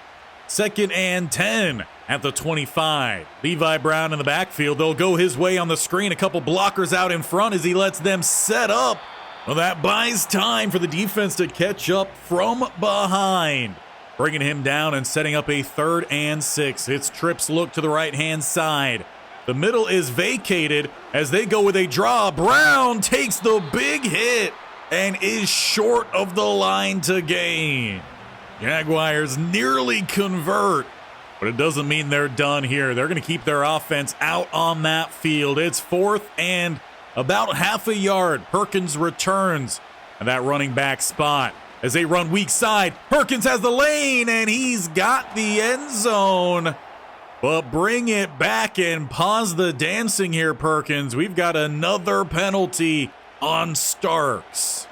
2nd and 10 at the 25. Levi Brown in the backfield. They'll go his way on the screen. A couple blockers out in front as he lets them set up. Well, that buys time for the defense to catch up from behind. Bringing him down and setting up a 3rd and 6. It's trips look to the right-hand side. The middle is vacated as they go with a draw. Brown takes the big hit and is short of the line to gain. Jaguars nearly convert, but it doesn't mean they're done here. They're going to keep their offense out on that field. It's 4th and about half a yard. Perkins returns at that running back spot. As they run weak side, Perkins has the lane, and he's got the end zone. But bring it back and pause the dancing here, Perkins. We've got another penalty on Starks.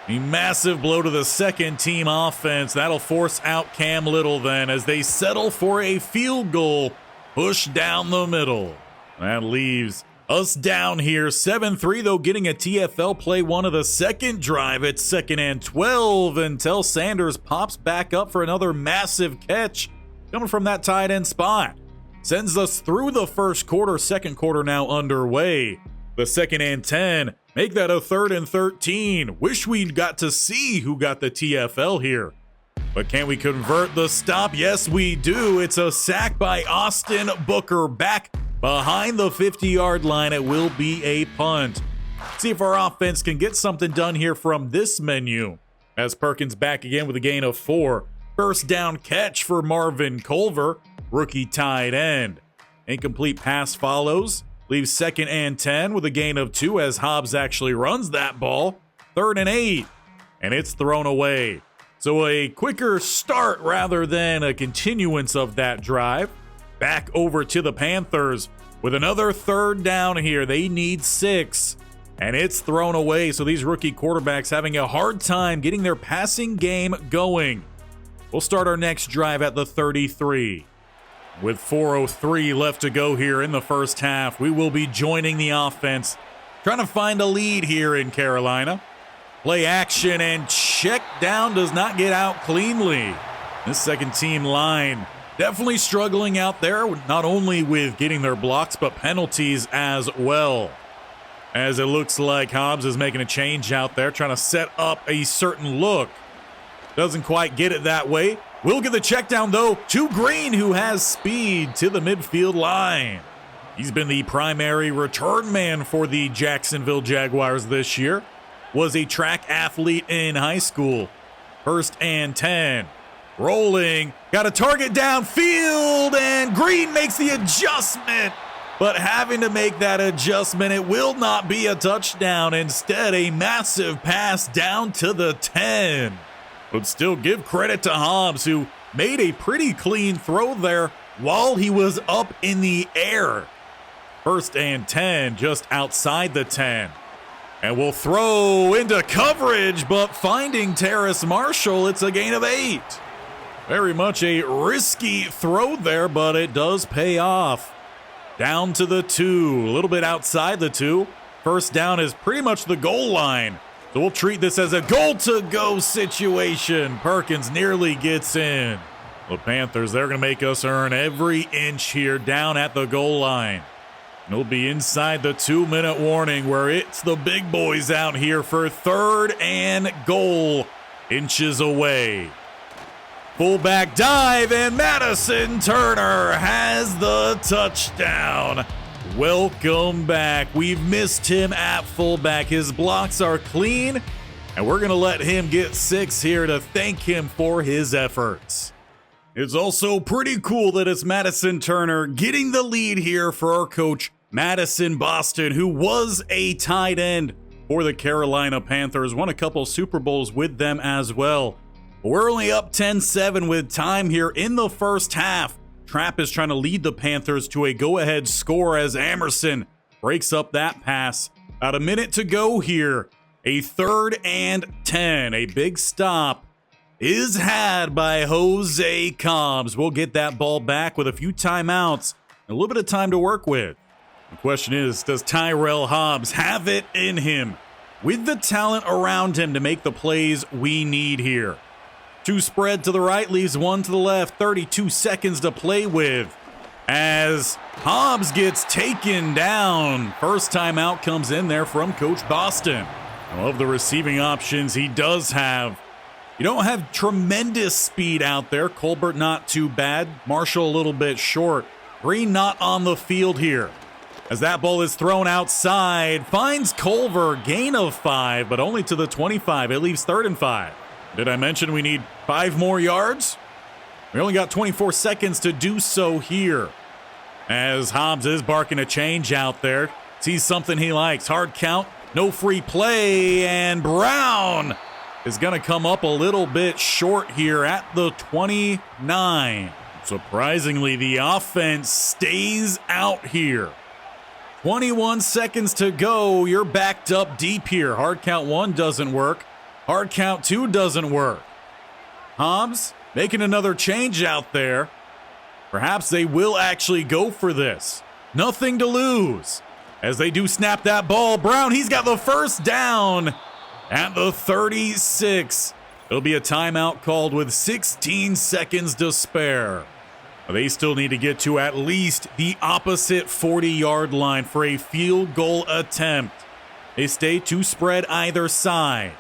A massive blow to the second-team offense. That'll force out Cam Little then as they settle for a field goal push down the middle. That leaves us down here 7-3, though, getting a TFL play one of the second drive at 2nd and 12 until Sanders pops back up for another massive catch coming from that tight end spot. Sends us through the first quarter, second quarter now underway. The 2nd and 10, make that a 3rd and 13. Wish we'd got to see who got the TFL here. But can we convert the stop? Yes, we do. It's a sack by Austin Booker back behind the 50-yard line. It will be a punt. See if our offense can get something done here from this menu. As Perkins back again with a gain of 4. First down catch for Marvin Culver, rookie tight end. Incomplete pass follows. Leaves 2nd and 10 with a gain of 2 as Hobbs actually runs that ball. 3rd and 8. And it's thrown away. So a quicker start rather than a continuance of that drive. Back over to the Panthers with another 3rd down here. They need 6. And it's thrown away. So these rookie quarterbacks having a hard time getting their passing game going. We'll start our next drive at the 33. With 4:03 left to go here in the first half, we will be joining the offense. Trying to find a lead here in Carolina. Play action and check down does not get out cleanly. This second team line definitely struggling out there, not only with getting their blocks, but penalties as well. As it looks like Hobbs is making a change out there, trying to set up a certain look. Doesn't quite get it that way. We'll get the check down, though, to Green, who has speed to the midfield line. He's been the primary return man for the Jacksonville Jaguars this year. Was a track athlete in high school. 1st and 10. Rolling. Got a target downfield, and Green makes the adjustment. But having to make that adjustment, it will not be a touchdown. Instead, a massive pass down to the 10. But still give credit to Hobbs, who made a pretty clean throw there while he was up in the air. 1st and 10, just outside the 10. And we'll throw into coverage, but finding Terrace Marshall, it's a gain of 8. Very much a risky throw there, but it does pay off. Down to the 2, a little bit outside the 2. First down is pretty much the goal line. So we'll treat this as a goal-to-go situation. Perkins nearly gets in. The Panthers, they're going to make us earn every inch here down at the goal line. And it'll be inside the 2-minute warning where it's the big boys out here for 3rd and goal, inches away. Fullback dive, and Madison Turner has the touchdown. Welcome back. We've missed him at fullback. His blocks are clean, and we're going to let him get 6 here to thank him for his efforts. It's also pretty cool that it's Madison Turner getting the lead here for our coach, Madison Boston, who was a tight end for the Carolina Panthers. Won a couple Super Bowls with them as well. We're only up 10-7 with time here in the first half. Trapp is trying to lead the Panthers to a go-ahead score as Emerson breaks up that pass. About a minute to go here. A 3rd and 10, a big stop is had by Jose Cobbs. We'll get that ball back with a few timeouts and a little bit of time to work with. The question is, does Tyrell Hobbs have it in him with the talent around him to make the plays we need here? Two spread to the right, leaves one to the left. 32 seconds to play with as Hobbs gets taken down. First timeout comes in there from Coach Boston. I love the receiving options he does have. You don't have tremendous speed out there. Colbert not too bad. Marshall a little bit short. Green not on the field here. As that ball is thrown outside, finds Culver, gain of 5, but only to the 25. It leaves 3rd and 5. Did I mention we need 5 more yards? We only got 24 seconds to do so here. As Hobbs is barking a change out there. Sees something he likes. Hard count, no free play, and Brown is going to come up a little bit short here at the 29. Surprisingly, the offense stays out here. 21 seconds to go. You're backed up deep here. Hard count 1 doesn't work. Hard count 2 doesn't work. Hobbs making another change out there. Perhaps they will actually go for this. Nothing to lose. As they do snap that ball, Brown, he's got the first down at the 36. It'll be a timeout called with 16 seconds to spare. They still need to get to at least the opposite 40-yard line for a field goal attempt. They stay 2 spread either side.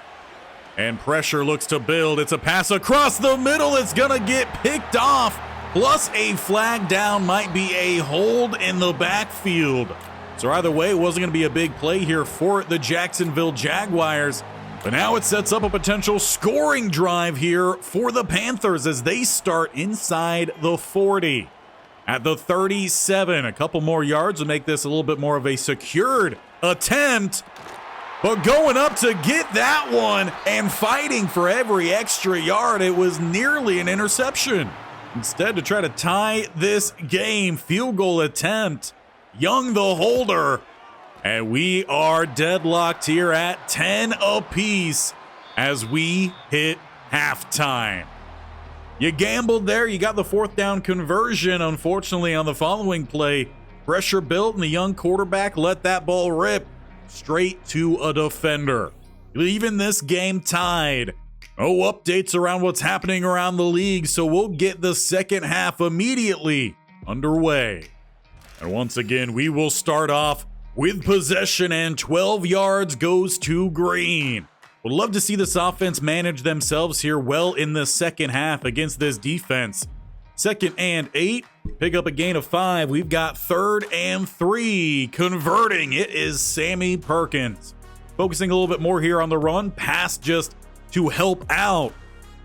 And pressure looks to build. It's a pass across the middle. It's going to get picked off. Plus a flag down, might be a hold in the backfield. So either way, it wasn't going to be a big play here for the Jacksonville Jaguars. But now it sets up a potential scoring drive here for the Panthers as they start inside the 40. At the 37, a couple more yards to make this a little bit more of a secured attempt. But going up to get that one and fighting for every extra yard, it was nearly an interception. Instead, to try to tie this game, field goal attempt, Young the holder. And we are deadlocked here at 10 apiece as we hit halftime. You gambled there. You got the 4th down conversion. Unfortunately, on the following play, pressure built and the young quarterback let that ball rip straight to a defender. Leaving this game tied. No updates around what's happening around the league, so we'll get the second half immediately underway. And once again, we will start off with possession, and 12 yards goes to Green. Would love to see this offense manage themselves here well in the second half against this defense. 2nd and 8, pick up a gain of 5. We've got 3rd and 3. Converting, it is Sammy Perkins. Focusing a little bit more here on the run, pass just to help out.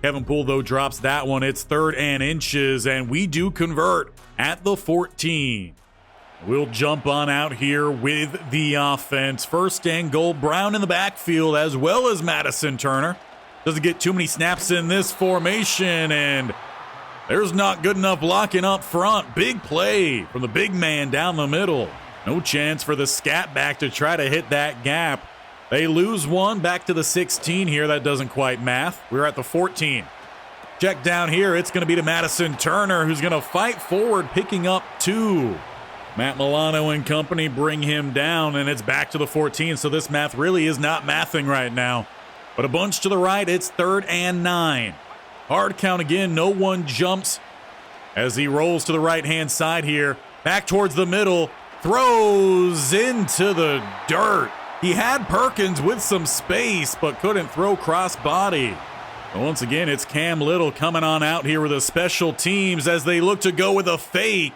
Kevin Poole, though, drops that one. It's 3rd and inches, and we do convert at the 14. We'll jump on out here with the offense. 1st and goal, Brown in the backfield as well as Madison Turner. Doesn't get too many snaps in this formation, and there's not good enough blocking up front. Big play from the big man down the middle. No chance for the scat back to try to hit that gap. They lose one, back to the 16 here. That doesn't quite math. We're at the 14. Check down here. It's going to be to Madison Turner, who's going to fight forward, picking up 2. Matt Milano and company bring him down, and it's back to the 14, so this math really is not mathing right now. But a bunch to the right, it's 3rd and 9. Hard count again, no one jumps as he rolls to the right-hand side here. Back towards the middle, throws into the dirt. He had Perkins with some space, but couldn't throw cross-body. Once again, it's Cam Little coming on out here with the special teams as they look to go with a fake.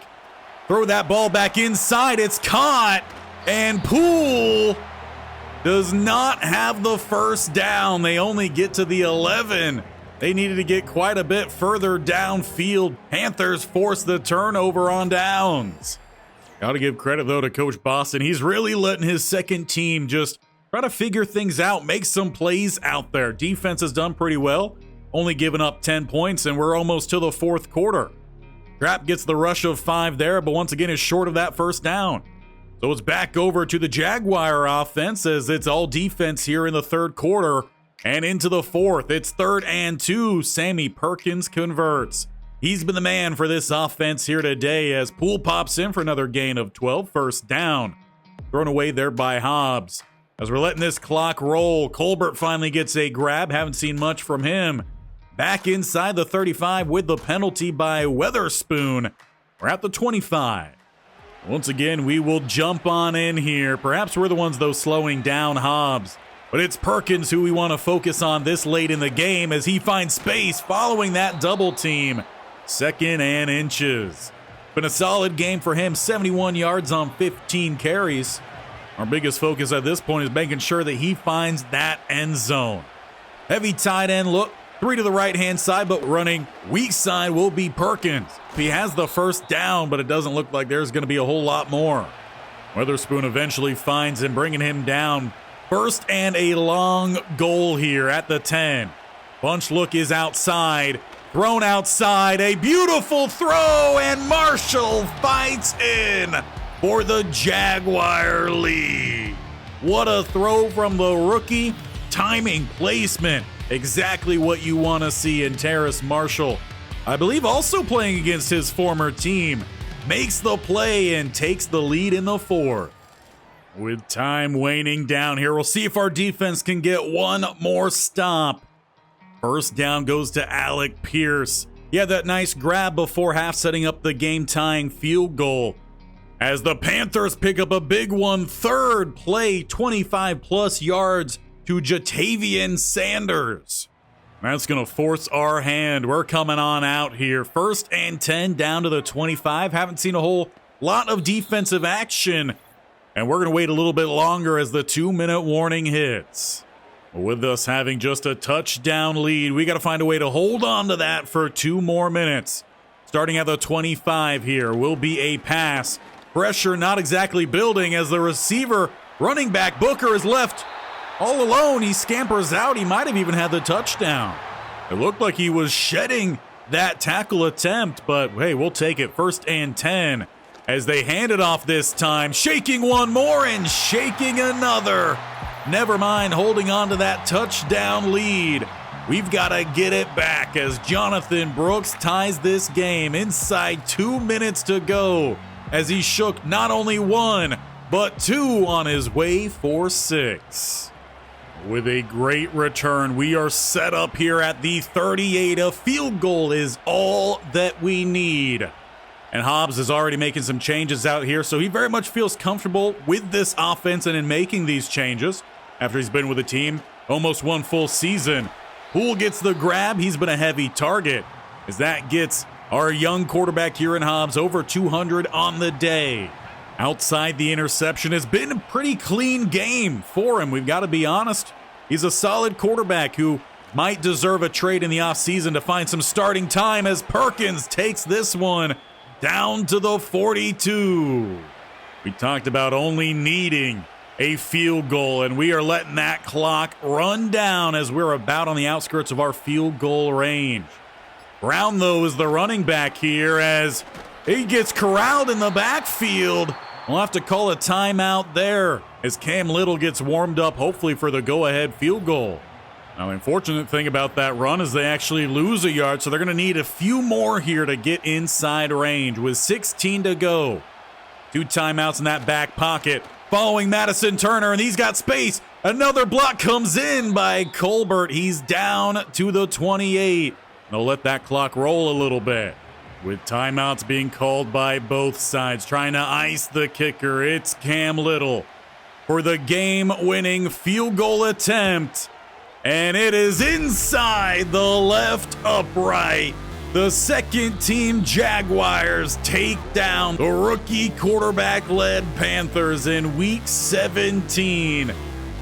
Throw that ball back inside. It's caught. And Poole does not have the first down. They only get to the 11. They needed to get quite a bit further downfield. Panthers force the turnover on downs. Got to give credit, though, to Coach Boston. He's really letting his second team just try to figure things out, make some plays out there. Defense has done pretty well, only giving up 10 points, and we're almost to the 4th quarter. Trapp gets the rush of 5 there, but once again is short of that first down. So it's back over to the Jaguar offense as it's all defense here in the 3rd quarter. And into the fourth, it's 3rd and 2. Sammy Perkins converts. He's been the man for this offense here today as Poole pops in for another gain of 12, 1st down. Thrown away there by Hobbs. As we're letting this clock roll, Colbert finally gets a grab. Haven't seen much from him. Back inside the 35 with the penalty by Weatherspoon. We're at the 25. Once again, we will jump on in here. Perhaps we're the ones, though, slowing down Hobbs. But it's Perkins who we want to focus on this late in the game as he finds space following that double team. 2nd and inches. Been a solid game for him, 71 yards on 15 carries. Our biggest focus at this point is making sure that he finds that end zone. Heavy tight end look, 3 to the right-hand side, but running weak side will be Perkins. He has the 1st down, but it doesn't look like there's going to be a whole lot more. Weatherspoon eventually finds him, bringing him down. 1st and a long goal here at the 10. Bunch look is outside. Thrown outside, a beautiful throw, and Marshall fights in for the Jaguar lead. What a throw from the rookie. Timing, placement, exactly what you want to see in Terrace Marshall. I believe also playing against his former team. Makes the play and takes the lead in the 4th. With time waning down here, we'll see if our defense can get one more stop. 1st down goes to Alec Pierce. He had that nice grab before half, setting up the game-tying field goal. As the Panthers pick up a big one, 3rd play, 25-plus yards to Jatavian Sanders. That's going to force our hand. We're coming on out here. 1st and 10 down to the 25. Haven't seen a whole lot of defensive action. And we're going to wait a little bit longer as the 2-minute warning hits. With us having just a touchdown lead, we got to find a way to hold on to that for 2 more minutes. Starting at the 25 here will be a pass. Pressure not exactly building as the receiver, running back Booker, is left all alone. He scampers out. He might have even had the touchdown. It looked like he was shedding that tackle attempt, but hey, we'll take it. 1st and 10 as they hand it off this time. Shaking one more and shaking another. Never mind holding on to that touchdown lead. We've got to get it back as Jonathan Brooks ties this game inside 2 minutes to go as he shook not only 1, but 2 on his way for 6. With a great return, we are set up here at the 38. A field goal is all that we need. And Hobbs is already making some changes out here, so he very much feels comfortable with this offense and in making these changes. After he's been with the team almost 1 full season. Poole gets the grab. He's been a heavy target as that gets our young quarterback here in Hobbs over 200 on the day. Outside the interception has been a pretty clean game for him. We've got to be honest. He's a solid quarterback who might deserve a trade in the offseason to find some starting time as Perkins takes this one down to the 42. We talked about only needing a field goal, and we are letting that clock run down as we're about on the outskirts of our field goal range. Brown, though, is the running back here as he gets corralled in the backfield. We'll have to call a timeout there as Cam Little gets warmed up, hopefully for the go-ahead field goal. Now, the unfortunate thing about that run is they actually lose a yard, so they're going to need a few more here to get inside range with 16 to go. 2 timeouts in that back pocket. Following Madison Turner, and he's got space. Another block comes in by Colbert. He's down to the 28. They'll let that clock roll a little bit. With timeouts being called by both sides, trying to ice the kicker, it's Cam Little for the game-winning field goal attempt. And it is inside the left upright. The second-team Jaguars take down the rookie quarterback-led Panthers in Week 17.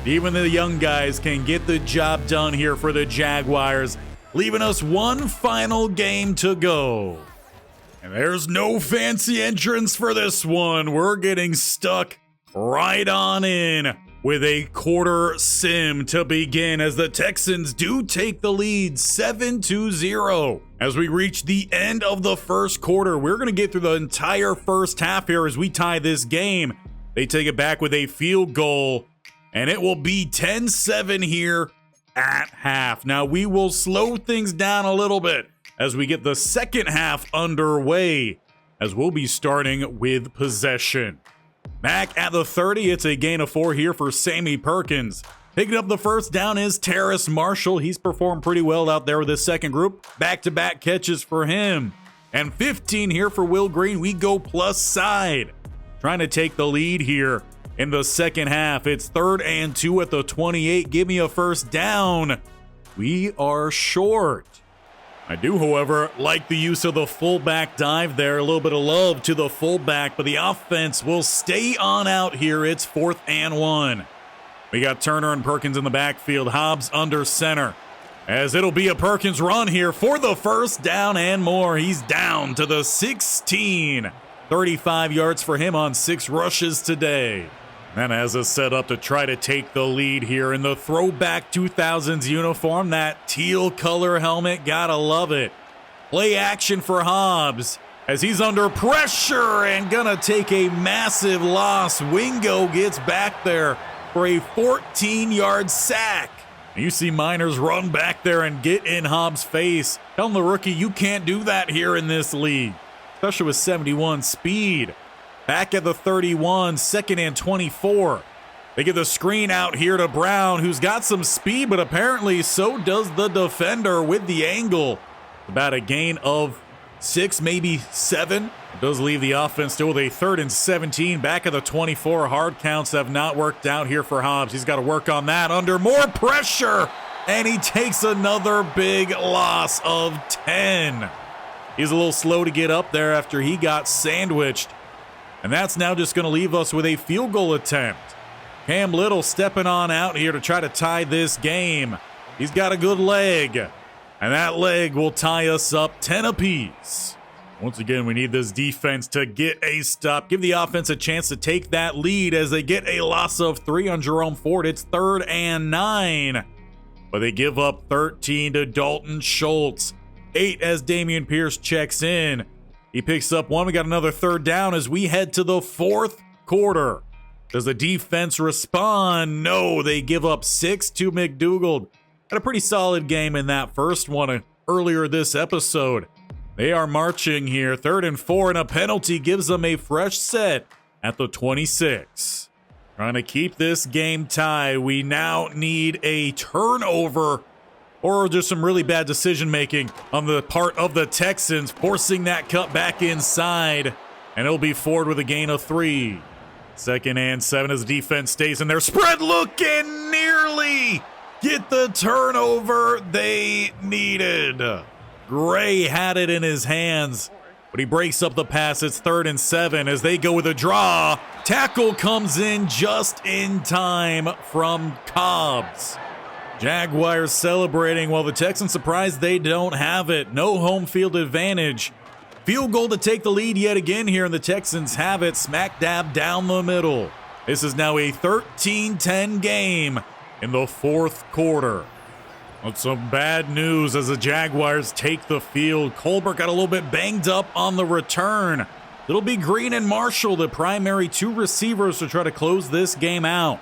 Even the young guys can get the job done here for the Jaguars, leaving us one final game to go. And there's no fancy entrance for this one. We're getting stuck right on in with a quarter sim to begin as the Texans do take the lead 7-0. As we reach the end of the first quarter, we're going to get through the entire first half here as we tie this game. They take it back with a field goal, and it will be 10-7 here at half. Now we will slow things down a little bit as we get the second half underway, as we'll be starting with possession. Back at the 30, it's a gain of 4 here for Sammy Perkins. Picking up the first down is Terrace Marshall. He's performed pretty well out there with his second group. Back-to-back catches for him. And 15 here for Will Green. We go plus side. Trying to take the lead here in the second half. It's 3rd and 2 at the 28. Give me a first down. We are short. I do, however, like the use of the fullback dive there. A little bit of love to the fullback, but the offense will stay on out here. It's 4th and 1. We got Turner and Perkins in the backfield. Hobbs under center, as it'll be a Perkins run here for the first down and more. He's down to the 16. 35 yards for him on 6 rushes today. And as a setup to try to take the lead here in the throwback 2000s uniform, that teal color helmet, gotta love it. Play action for Hobbs as he's under pressure and gonna take a massive loss. Wingo gets back there for a 14-yard sack. And you see Miners run back there and get in Hobbs' face. Tell the rookie, you can't do that here in this league, especially with 71 speed. Back at the 31, 2nd and 24. They get the screen out here to Brown, who's got some speed, but apparently so does the defender with the angle. About a gain of 6, maybe 7. It does leave the offense still with a 3rd and 17. Back at the 24, hard counts have not worked out here for Hobbs. He's got to work on that under more pressure, and he takes another big loss of 10. He's a little slow to get up there after he got sandwiched. And that's now just going to leave us with a field goal attempt. Cam Little stepping on out here to try to tie this game. He's got a good leg, and that leg will tie us up 10 apiece. Once again, we need this defense to get a stop, give the offense a chance to take that lead as they get a loss of 3 on Jerome Ford. It's 3rd and 9, but they give up 13 to Dalton Schultz. 8 as Damian Pierce checks in. He picks up 1. We got another 3rd down as we head to the 4th quarter. Does the defense respond? No, they give up 6 to McDougald. Had a pretty solid game in that first one earlier this episode. They are marching here. 3rd and 4, and a penalty gives them a fresh set at the 26. Trying to keep this game tied. We now need a turnover, or just some really bad decision-making on the part of the Texans, forcing that cut back inside, and it'll be Ford with a gain of 3. 2nd and 7 as the defense stays in their spread look and nearly get the turnover they needed. Gray had it in his hands, but he breaks up the pass. It's 3rd and 7 as they go with a draw. Tackle comes in just in time from Cobbs. Jaguars celebrating while the Texans surprised they don't have it. No home field advantage. Field goal to take the lead yet again here, and the Texans have it smack dab down the middle. This is now a 13-10 game in the 4th quarter. With some bad news as the Jaguars take the field. Colbert got a little bit banged up on the return. It'll be Green and Marshall, the primary 2 receivers, to try to close this game out.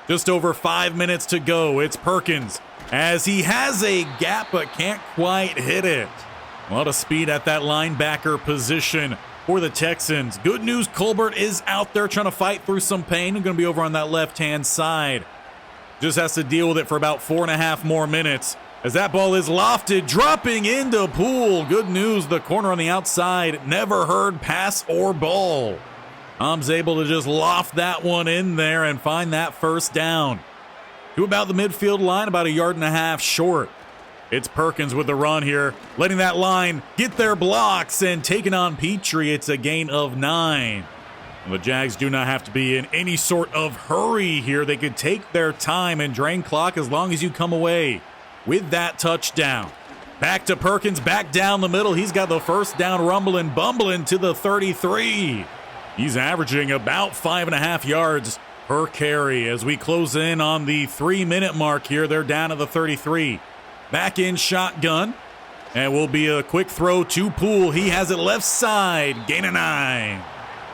Just over 5 minutes to go. It's Perkins as he has a gap but can't quite hit it. A lot of speed at that linebacker position for the Texans. Good news, Colbert is out there trying to fight through some pain. He's going to be over on that left-hand side. Just has to deal with it for about 4.5 more minutes as that ball is lofted, dropping into Poole. Good news, the corner on the outside never heard pass or ball. Tom's able to just loft that one in there and find that first down. To about the midfield line, about 1.5 yards short. It's Perkins with the run here, letting that line get their blocks and taking on Petrie. It's a gain of 9. And the Jags do not have to be in any sort of hurry here. They could take their time and drain clock as long as you come away with that touchdown. Back to Perkins, back down the middle. He's got the first down, rumbling, bumbling to the 33. He's averaging about 5.5 yards per carry as we close in on the 3-minute mark here. They're down to the 33. Back in shotgun, and will be a quick throw to Poole. He has it left side, gain of 9.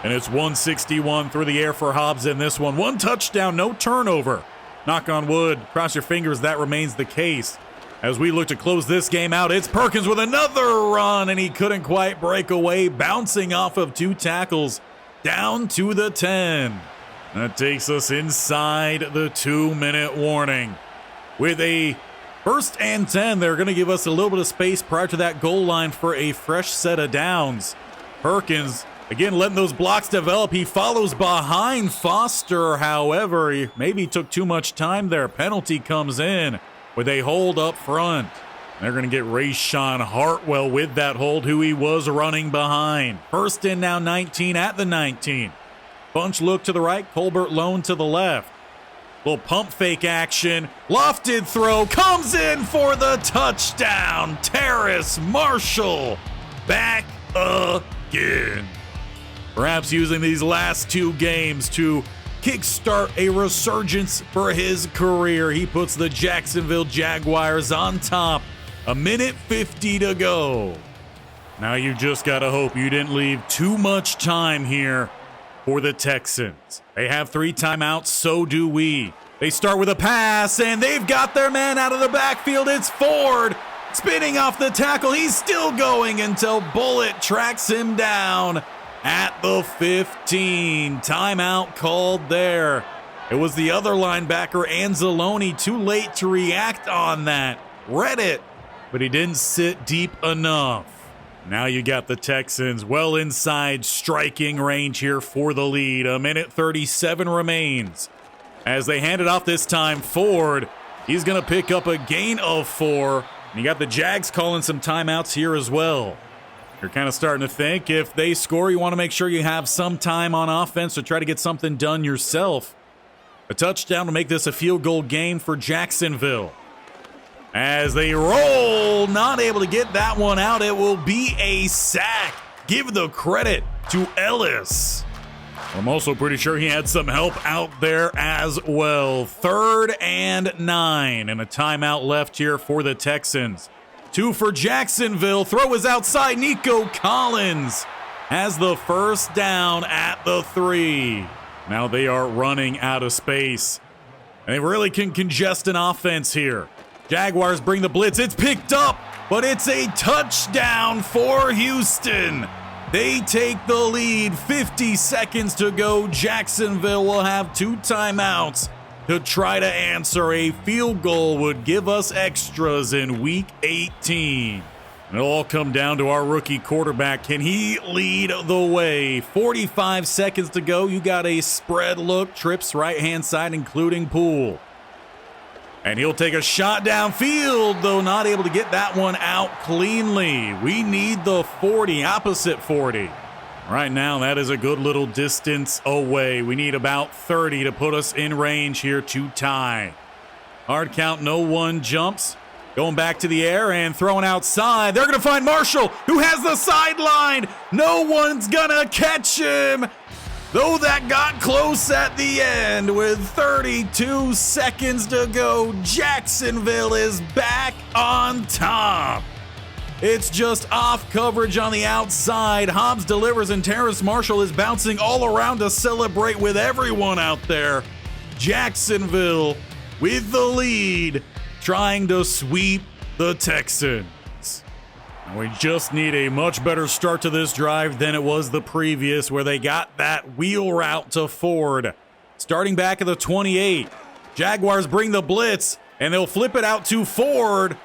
And it's 161 through the air for Hobbs in this one. 1 touchdown, no turnover. Knock on wood, cross your fingers, that remains the case. As we look to close this game out, it's Perkins with another run, and he couldn't quite break away, bouncing off of 2 tackles down to the 10. That takes us inside the 2-minute warning. With a 1st and 10, they're going to give us a little bit of space prior to that goal line for a fresh set of downs. Perkins, again, letting those blocks develop. He follows behind Foster, however, he maybe took too much time there. Penalty comes in with a hold up front. They're going to get Rayshawn Hartwell with that hold, who he was running behind. 1st and now 19 at the 19. Bunch look to the right, Colbert Lone to the left. Little pump fake action. Lofted throw comes in for the touchdown. Terrace Marshall back again. Perhaps using these last 2 games to kickstart a resurgence for his career. He puts the Jacksonville Jaguars on top. 1:50 to go. Now you just gotta hope you didn't leave too much time here for the Texans. They have 3 timeouts, so do we. They start with a pass, and they've got their man out of the backfield. It's Ford spinning off the tackle. He's still going until Bullitt tracks him down at the 15. Timeout called there. It was the other linebacker, Anzalone, too late to react on that. Read it, but he didn't sit deep enough. Now you got the Texans well inside striking range here for the lead. 1:37 remains. As they hand it off this time, Ford, he's going to pick up a gain of 4. And you got the Jags calling some timeouts here as well. You're kind of starting to think if they score, you want to make sure you have some time on offense to try to get something done yourself. A touchdown to make this a field goal game for Jacksonville. As they roll, not able to get that one out. It will be a sack. Give the credit to Ellis. I'm also pretty sure he had some help out there as well. 3rd and 9, and a timeout left here for the Texans. 2 for Jacksonville. Throw is outside. Nico Collins has the first down at the 3. Now they are running out of space. And they really can congest an offense here. Jaguars bring the blitz. It's picked up, but it's a touchdown for Houston. They take the lead. 50 seconds to go. Jacksonville will have 2 timeouts to try to answer. A field goal would give us extras in Week 18. It'll all come down to our rookie quarterback. Can he lead the way? 45 seconds to go. You got a spread look. Trips right-hand side, including Poole. And he'll take a shot downfield, though not able to get that one out cleanly. We need the 40, opposite 40. Right now, that is a good little distance away. We need about 30 to put us in range here to tie. Hard count, no one jumps. Going back to the air and throwing outside. They're going to find Marshall, who has the sideline. No one's going to catch him. Though that got close at the end with 32 seconds to go, Jacksonville is back on top. It's just off coverage on the outside. Hobbs delivers and Terrace Marshall is bouncing all around to celebrate with everyone out there. Jacksonville with the lead, trying to sweep the Texans. We just need a much better start to this drive than it was the previous, where they got that wheel route to Ford. Starting back at the 28, Jaguars bring the blitz, and they'll flip it out to Ford.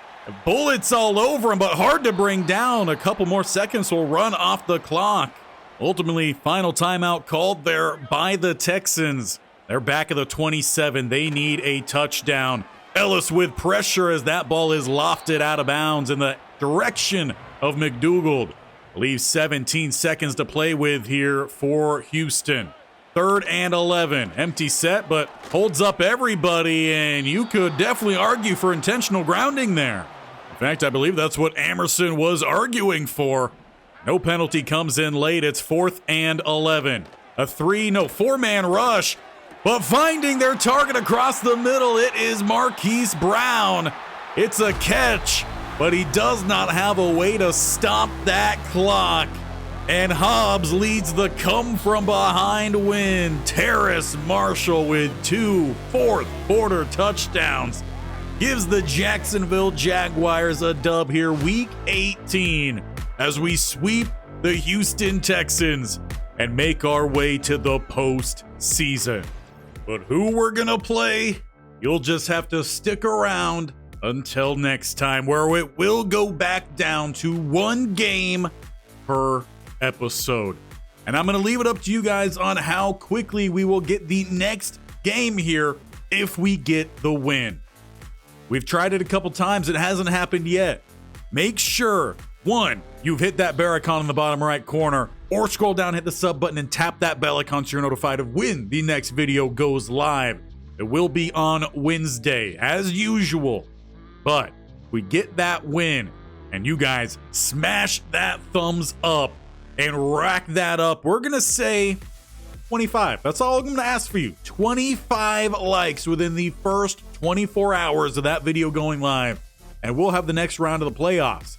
Bullets all over him, but hard to bring down. A couple more seconds will run off the clock. Ultimately, final timeout called there by the Texans. They're back at the 27. They need a touchdown. Ellis with pressure as that ball is lofted out of bounds in the direction of McDougald. Leaves 17 seconds to play with here for Houston. 3rd and 11. Empty set, but holds up everybody, and you could definitely argue for intentional grounding there. In fact, I believe that's what Amerson was arguing for. No penalty comes in late. It's 4th and 11. A 4-man rush, but finding their target across the middle, it is Marquise Brown. It's a catch, but he does not have a way to stop that clock. And Hobbs leads the come-from-behind win. Terrace Marshall with 2 fourth-quarter touchdowns gives the Jacksonville Jaguars a dub here week 18 as we sweep the Houston Texans and make our way to the postseason. But who we're gonna play, you'll just have to stick around until next time, where it will go back down to 1 game per episode. And I'm gonna leave it up to you guys on how quickly we will get the next game here if we get the win. We've tried it a couple times, it hasn't happened yet. Make sure, 1, you've hit that bell icon in the bottom right corner, or scroll down, hit the sub button, and tap that bell icon so you're notified of when the next video goes live. It will be on Wednesday, as usual. But we get that win, and you guys smash that thumbs up and rack that up. We're gonna say 25. That's all I'm gonna ask for you. 25 likes within the first 24 hours of that video going live, and we'll have the next round of the playoffs.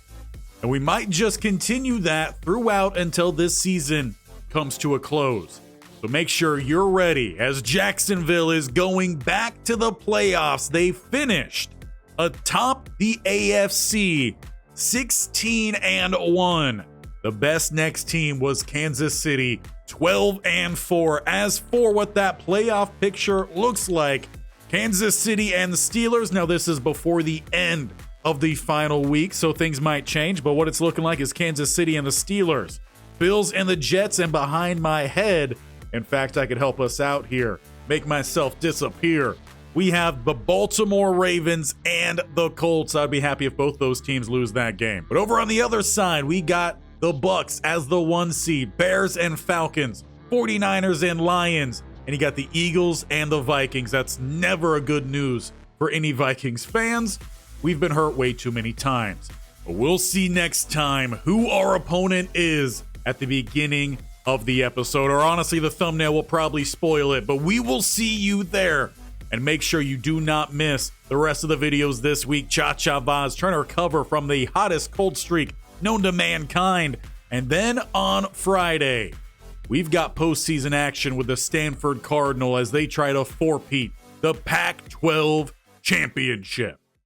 And we might just continue that throughout until this season comes to a close. So make sure you're ready, as Jacksonville is going back to the playoffs. They finished atop the AFC 16-1. The best next team was Kansas City, 12-4. As for what that playoff picture looks like, Kansas City and the Steelers. Now, this is before the end of the final week, so things might change, but what it's looking like is Kansas City and the Steelers, Bills and the Jets, and behind my head, in fact, I could help us out here, make myself disappear, we have the Baltimore Ravens and the Colts. I'd be happy if both those teams lose that game. But over on the other side, we got the Bucks as the 1 seed, Bears and Falcons, 49ers and Lions, and you got the Eagles and the Vikings. That's never a good news for any Vikings fans. We've been hurt way too many times. But we'll see next time who our opponent is at the beginning of the episode. Or honestly, the thumbnail will probably spoil it, but we will see you there. And make sure you do not miss the rest of the videos this week. Cha-Cha Vaz trying to recover from the hottest cold streak known to mankind. And then on Friday, we've got postseason action with the Stanford Cardinal as they try to four-peat the Pac-12 Championship.